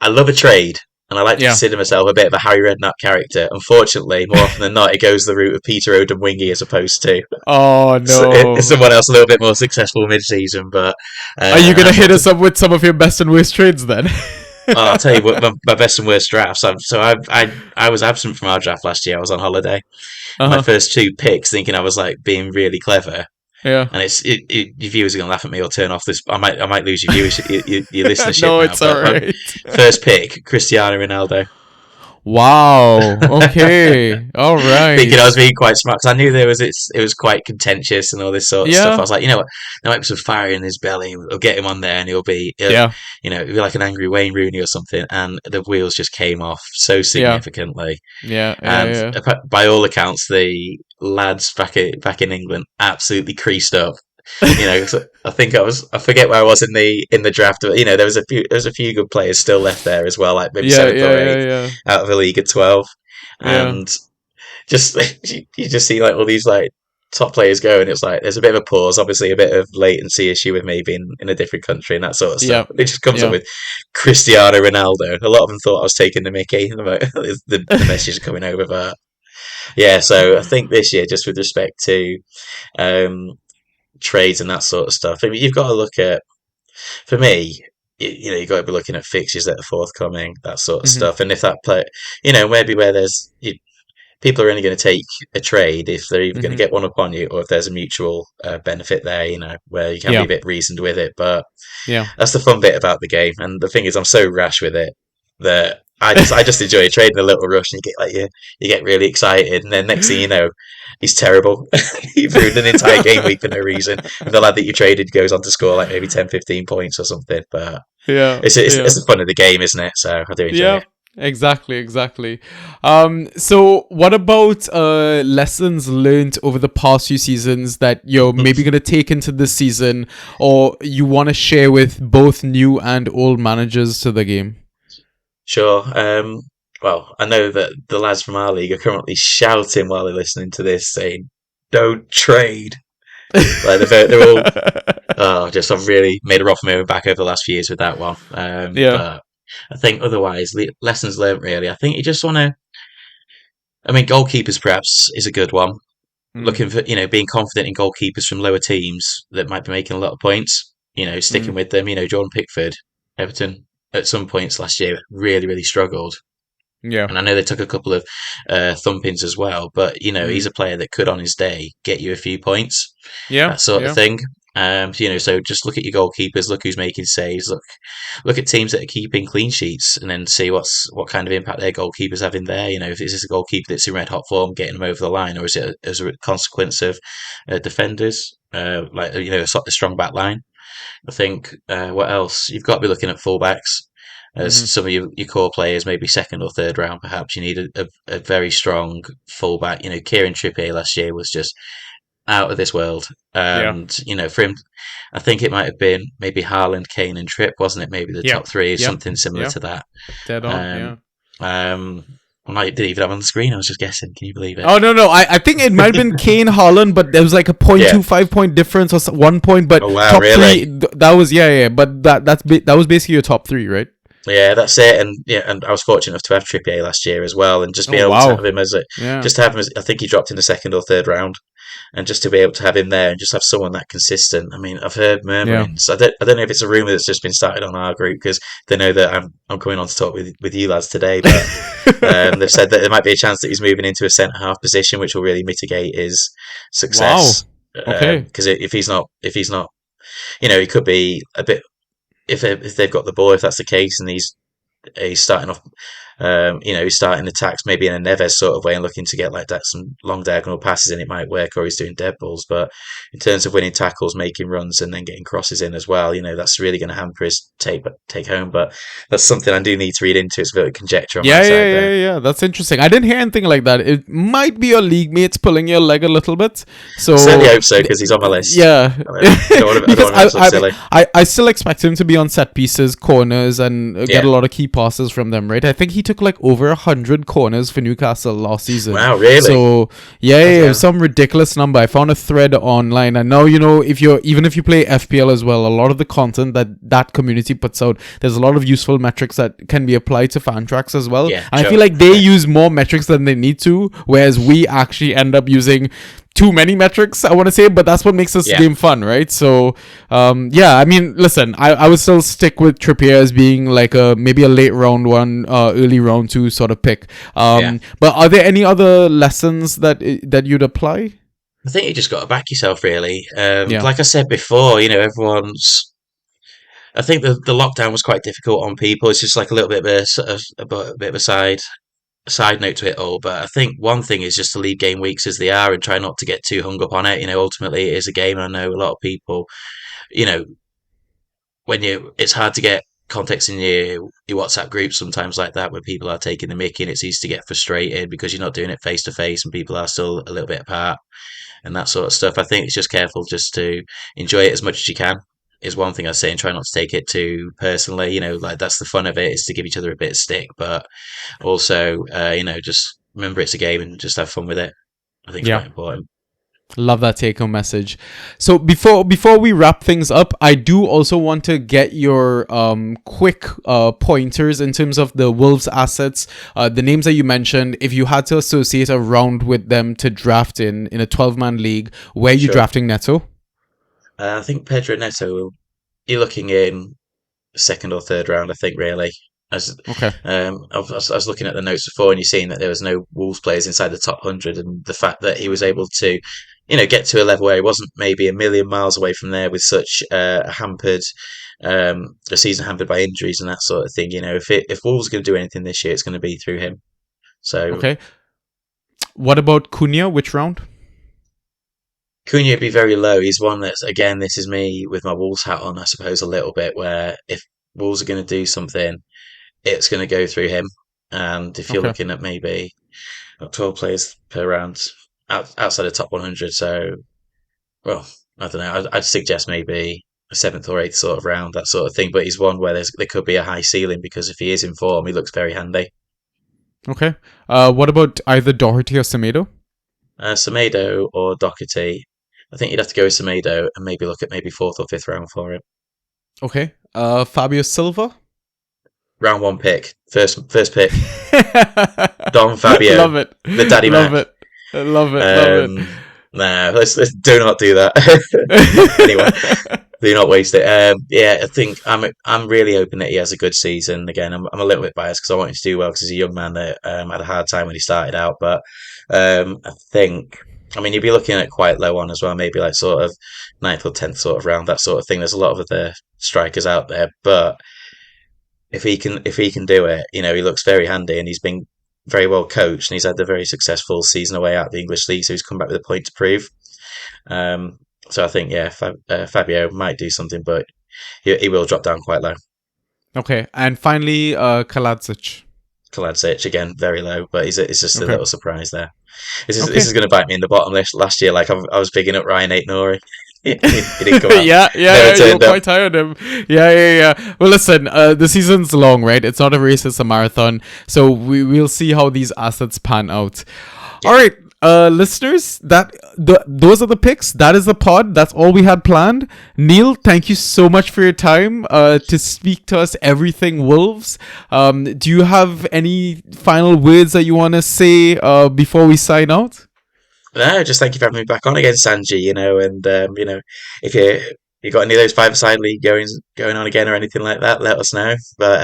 [SPEAKER 2] I love a trade, and I like to
[SPEAKER 1] Yeah.
[SPEAKER 2] consider myself a bit of a Harry Redknapp character. Unfortunately, more often than not, it goes the route of Peter Odemwingie as opposed to
[SPEAKER 1] Oh no.
[SPEAKER 2] someone else a little bit more successful mid-season. But
[SPEAKER 1] Are you
[SPEAKER 2] and
[SPEAKER 1] gonna
[SPEAKER 2] that's
[SPEAKER 1] hit
[SPEAKER 2] not to.
[SPEAKER 1] us up with some of your best and worst trades then?
[SPEAKER 2] Oh, I'll tell you what, my best and worst drafts. I was absent from our draft last year. I was on holiday. My
[SPEAKER 1] Uh-huh.
[SPEAKER 2] first two picks, thinking I was like being really clever,
[SPEAKER 1] Yeah.
[SPEAKER 2] and your viewers are gonna laugh at me or turn off this. I might lose your viewers, your listenership
[SPEAKER 1] No,
[SPEAKER 2] now.
[SPEAKER 1] it's
[SPEAKER 2] But my
[SPEAKER 1] alright.
[SPEAKER 2] first pick, Cristiano Ronaldo.
[SPEAKER 1] Wow. Okay. All
[SPEAKER 2] Thinking
[SPEAKER 1] right.
[SPEAKER 2] I was being quite smart because I knew it was quite contentious and all this sort of stuff. I
[SPEAKER 1] Yeah.
[SPEAKER 2] was like, you know what, there might be some fire in his belly. We'll get him on there, and
[SPEAKER 1] Yeah.
[SPEAKER 2] he'll be like an angry Wayne Rooney or something. And the wheels just came off so
[SPEAKER 1] Yeah.
[SPEAKER 2] significantly.
[SPEAKER 1] Yeah. Yeah.
[SPEAKER 2] And
[SPEAKER 1] Yeah.
[SPEAKER 2] by all accounts, the lads back in England absolutely creased up. So I forget where I was in the draft, but there was a few good players still left there as well, like maybe
[SPEAKER 1] Yeah.
[SPEAKER 2] seventh or
[SPEAKER 1] Yeah. Yeah.
[SPEAKER 2] eighth
[SPEAKER 1] Yeah.
[SPEAKER 2] out of a league of 12,
[SPEAKER 1] Yeah.
[SPEAKER 2] and just you just see like all these like top players go, and it's like there's a bit of a pause, obviously a bit of latency issue with me being in a different country and that sort of stuff.
[SPEAKER 1] Yeah.
[SPEAKER 2] It just comes up
[SPEAKER 1] Yeah.
[SPEAKER 2] with Cristiano Ronaldo. A lot of them thought I was taking the Mickey. The messages are coming over, but yeah. So I think this year, just with respect to um, trades and that sort of stuff, I mean, you've got to look at, for me, you've got to be looking at fixtures that are forthcoming, that sort of
[SPEAKER 1] Mm-hmm.
[SPEAKER 2] stuff. And if that play, maybe where people are only going to take a trade if they're either going to
[SPEAKER 1] Mm-hmm.
[SPEAKER 2] get one up on you or if there's a mutual benefit there, where you can be
[SPEAKER 1] Yeah.
[SPEAKER 2] a bit reasoned with it. But
[SPEAKER 1] Yeah.
[SPEAKER 2] that's the fun bit about the game. And the thing is, I'm so rash with it that I just enjoy trading a little rush, and you get like you get really excited, and then next thing you know, he's terrible. You've ruined an entire game week for no reason, and the lad that you traded goes on to score like maybe 10, 15 points or something. But
[SPEAKER 1] Yeah.
[SPEAKER 2] it's
[SPEAKER 1] Yeah.
[SPEAKER 2] the fun of the game, isn't it? So I do enjoy
[SPEAKER 1] Yeah.
[SPEAKER 2] it.
[SPEAKER 1] Exactly, exactly. So what about lessons learned over the past few seasons that you're maybe gonna take into this season, or you want to share with both new and old managers to the game?
[SPEAKER 2] Sure. Well, I know that the lads from our league are currently shouting while they're listening to this, saying, "Don't trade." Like they're all. Oh, just I've really made a rough move back over the last few years with that one.
[SPEAKER 1] Yeah.
[SPEAKER 2] But I think otherwise, lessons learned. Really, I think you just want to. I mean, goalkeepers perhaps is a good one.
[SPEAKER 1] Mm,
[SPEAKER 2] Looking for being confident in goalkeepers from lower teams that might be making a lot of points. Sticking
[SPEAKER 1] mm,
[SPEAKER 2] with them. Jordan Pickford, Everton at some points last year really really struggled.
[SPEAKER 1] yeah.
[SPEAKER 2] And I know they took a couple of thumpings as well, but he's
[SPEAKER 1] Mm,
[SPEAKER 2] a player that could, on his day, get you a few points,
[SPEAKER 1] yeah.
[SPEAKER 2] that sort of
[SPEAKER 1] Yeah.
[SPEAKER 2] thing. So just look at your goalkeepers, look who's making saves, look at teams that are keeping clean sheets, and then see what kind of impact their goalkeepers have in there. If is this a goalkeeper that's in red hot form, getting them over the line, or is it as a consequence of defenders, a strong back line? I think what else? You've got to be looking at fullbacks. As
[SPEAKER 1] Hmm.
[SPEAKER 2] some of your core players, maybe second or third round, perhaps you need a very strong fullback. Kieran Trippier last year was just out of this world.
[SPEAKER 1] Yeah.
[SPEAKER 2] And for him, I think it might have been maybe Haaland, Kane, and Tripp, wasn't it? Maybe the
[SPEAKER 1] Yeah.
[SPEAKER 2] top three,
[SPEAKER 1] Yeah.
[SPEAKER 2] something similar
[SPEAKER 1] Yeah.
[SPEAKER 2] to that.
[SPEAKER 1] Dead on.
[SPEAKER 2] Um,
[SPEAKER 1] Yeah.
[SPEAKER 2] um, I didn't even have on the screen. I was just guessing. Can you believe it?
[SPEAKER 1] Oh no, I think it might have been Kane Holland, but there was like a
[SPEAKER 2] Yeah.
[SPEAKER 1] 0.25 point difference or 1 point. But
[SPEAKER 2] Oh wow,
[SPEAKER 1] top
[SPEAKER 2] really?
[SPEAKER 1] three, that was yeah. But that was basically your top three, right?
[SPEAKER 2] Yeah, that's it. And I was fortunate enough to have Trippier last year as well, and just be
[SPEAKER 1] Oh
[SPEAKER 2] able to have
[SPEAKER 1] wow.
[SPEAKER 2] him
[SPEAKER 1] Yeah.
[SPEAKER 2] just to have him as, I think he dropped in the second or third round, and just to be able to have him there and just have someone that consistent. I mean, I've heard
[SPEAKER 1] Yeah.
[SPEAKER 2] murmurings. I don't know if it's a rumor that's just been started on our group because they know that I'm coming on to talk with you lads today, but they've said that there might be a chance that he's moving into a centre half position, which will really mitigate his
[SPEAKER 1] Wow.
[SPEAKER 2] success.
[SPEAKER 1] Okay.
[SPEAKER 2] Because if he's not, he could be a bit if they've got the ball, if that's the case, and he's starting off, he's starting attacks maybe in a Neves sort of way and looking to get like that some long diagonal passes and it might work, or he's doing dead balls. But in terms of winning tackles, making runs, and then getting crosses in as well, that's really going to hamper his take home. But that's something I do need to read into. It's a bit of conjecture on my
[SPEAKER 1] Yeah, yeah,
[SPEAKER 2] side
[SPEAKER 1] yeah,
[SPEAKER 2] there.
[SPEAKER 1] yeah. That's interesting. I didn't hear anything like that. It might be your league mates pulling your leg a little bit.
[SPEAKER 2] I
[SPEAKER 1] So
[SPEAKER 2] certainly hope so because he's on my list.
[SPEAKER 1] yeah,
[SPEAKER 2] I don't want to
[SPEAKER 1] because
[SPEAKER 2] make myself silly.
[SPEAKER 1] I still expect him to be on set pieces, corners, and get
[SPEAKER 2] Yeah.
[SPEAKER 1] a lot of key passes from them. Right? I think he took like over 100 corners for Newcastle last season.
[SPEAKER 2] Wow, really?
[SPEAKER 1] So yeah,
[SPEAKER 2] Okay.
[SPEAKER 1] some ridiculous number. I found a thread online, and now if you play FPL as well, a lot of the content that community puts out, there's a lot of useful metrics that can be applied to Fantrax as well.
[SPEAKER 2] Yeah,
[SPEAKER 1] And I
[SPEAKER 2] sure.
[SPEAKER 1] feel like they
[SPEAKER 2] Yeah.
[SPEAKER 1] use more metrics than they need to, whereas we actually end up using too many metrics, I want to say, but that's what makes this
[SPEAKER 2] Yeah.
[SPEAKER 1] game fun, right? So I mean, listen, I would still stick with Trippier as being like maybe a late round one, early round two sort of pick.
[SPEAKER 2] Yeah.
[SPEAKER 1] But are there any other lessons that you'd apply?
[SPEAKER 2] I think you just got to back yourself, really.
[SPEAKER 1] Yeah.
[SPEAKER 2] Like I said before, everyone's. I think the lockdown was quite difficult on people. It's just like a little bit of a sort of a bit of a side note to it all. But I think one thing is just to leave game weeks as they are and try not to get too hung up on it. Ultimately it is a game. And I know a lot of people, you know, it's hard to get context in your WhatsApp group sometimes like that where people are taking the mickey and it's easy to get frustrated because you're not doing it face to face and people are still a little bit apart and that sort of stuff. I think it's just careful just to enjoy it as much as you can is one thing I say and try not to take it too personally. Like that's the fun of it is to give each other a bit of stick, but also, just remember it's a game and just have fun with it. I think it's
[SPEAKER 1] Yeah.
[SPEAKER 2] quite important.
[SPEAKER 1] Love that take home message. So before we wrap things up, I do also want to get your quick pointers in terms of the Wolves assets, the names that you mentioned. If you had to associate a round with them to draft in a 12-man league, where are you
[SPEAKER 2] Sure.
[SPEAKER 1] drafting Neto?
[SPEAKER 2] I think Pedro Neto, you're looking in second or third round, I think, really. As
[SPEAKER 1] Okay.
[SPEAKER 2] I was looking at the notes before, and you're seeing that there was no Wolves players inside the top 100, and the fact that he was able to, get to a level where he wasn't maybe a million miles away from there with such a season hampered by injuries and that sort of thing. If Wolves are going to do anything this year, it's going to be through him. So
[SPEAKER 1] Okay. What about Cunha? Which round?
[SPEAKER 2] Cunha would be very low. He's one that's, again, this is me with my Wolves hat on, I suppose, a little bit, where if Wolves are going to do something, it's going to go through him. And if you're
[SPEAKER 1] Okay.
[SPEAKER 2] looking at maybe 12 players per round outside the top 100, so, well, I don't know. I'd suggest maybe a seventh or eighth sort of round, that sort of thing. But he's one where there could be a high ceiling because if he is in form, he looks very handy.
[SPEAKER 1] Okay. What about either Doherty or Semedo?
[SPEAKER 2] Semedo or Doherty, I think you'd have to go with Semedo and maybe look at maybe fourth or fifth round for him.
[SPEAKER 1] Okay. Fabio Silva?
[SPEAKER 2] Round one pick, first pick, Don Fabio,
[SPEAKER 1] Love it.
[SPEAKER 2] the daddy
[SPEAKER 1] Love
[SPEAKER 2] Mac.
[SPEAKER 1] it. Love it. Love it.
[SPEAKER 2] Nah, let's do not do that. Anyway, do not waste it. I think I'm really hoping that he has a good season. Again, I'm a little bit biased because I want him to do well because he's a young man that had a hard time when he started out. But I think I mean, you'd be looking at quite low on as well, maybe like sort of ninth or 10th sort of round, that sort of thing. There's a lot of other strikers out there, but if he can do it, he looks very handy, and he's been very well coached, and he's had a very successful season away out of the English league, so he's come back with a point to prove. Um, so I think Fabio might do something, but he will drop down quite low.
[SPEAKER 1] Okay, and finally, Kaladzic.
[SPEAKER 2] Kaladzic again, very low, but it's just a
[SPEAKER 1] Okay.
[SPEAKER 2] little surprise there. This
[SPEAKER 1] Okay.
[SPEAKER 2] is going to bite me in the bottom last year. Like I was bigging up Ryan Aitnori. He didn't come out.
[SPEAKER 1] Yeah, you were
[SPEAKER 2] Turned up.
[SPEAKER 1] quite tired of him. Yeah. Well, listen, the season's long, right? It's not a race, it's a marathon. So we'll see how these assets pan out. All right, listeners, those are the picks. That is the pod. That's all we had planned. Neil, thank you so much for your time to speak to us everything Wolves. Do you have any final words that you want to say before we sign out?
[SPEAKER 2] No, just thank you for having me back on again, Sanji. And if you got any of those five-a-side league going on again or anything like that, let us know. But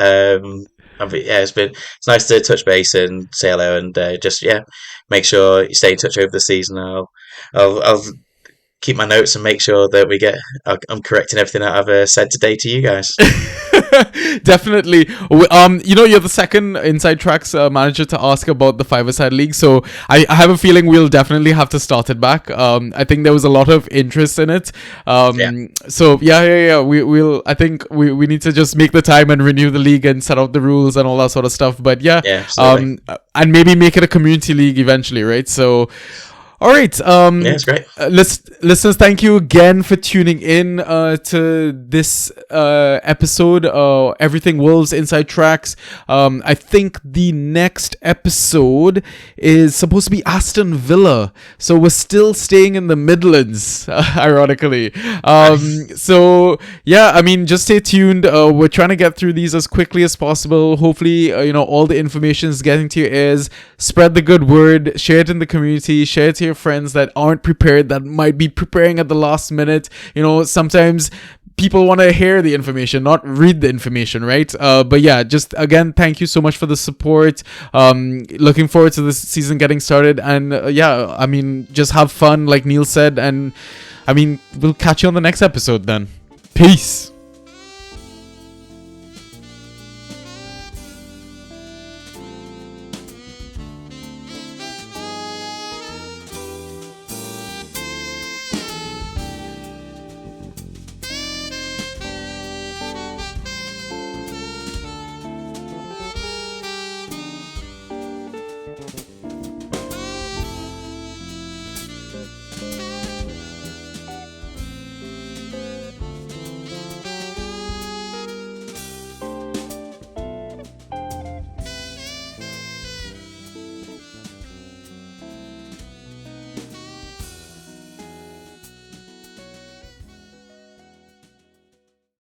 [SPEAKER 2] yeah, it's nice to touch base and say hello, and just make sure you stay in touch over the season. I'll keep my notes and make sure that I'm correcting everything that I've said today to you guys.
[SPEAKER 1] Definitely. You're the second Inside Trax manager to ask about the five-a-side league, so I have a feeling we'll definitely have to start it back. I think there was a lot of interest in it. So we'll. I think we need to just make the time and renew the league and set out the rules and all that sort of stuff. But and maybe make it a community league eventually, right? So. All right.
[SPEAKER 2] Yeah, it's great.
[SPEAKER 1] Listeners, thank you again for tuning in to this episode. Everything Wolves Inside Trax. I think the next episode is supposed to be Aston Villa, so we're still staying in the Midlands, ironically. So yeah, I mean, just stay tuned. We're trying to get through these as quickly as possible. Hopefully, all the information is getting to your ears. Spread the good word. Share it in the community. Share it to your friends that aren't prepared, that might be preparing at the last minute. Sometimes people want to hear the information, not read the information, right? But yeah, just again, thank you so much for the support. Looking forward to this season getting started, and I mean, just have fun, like Neil said, and I mean, we'll catch you on the next episode then. Peace.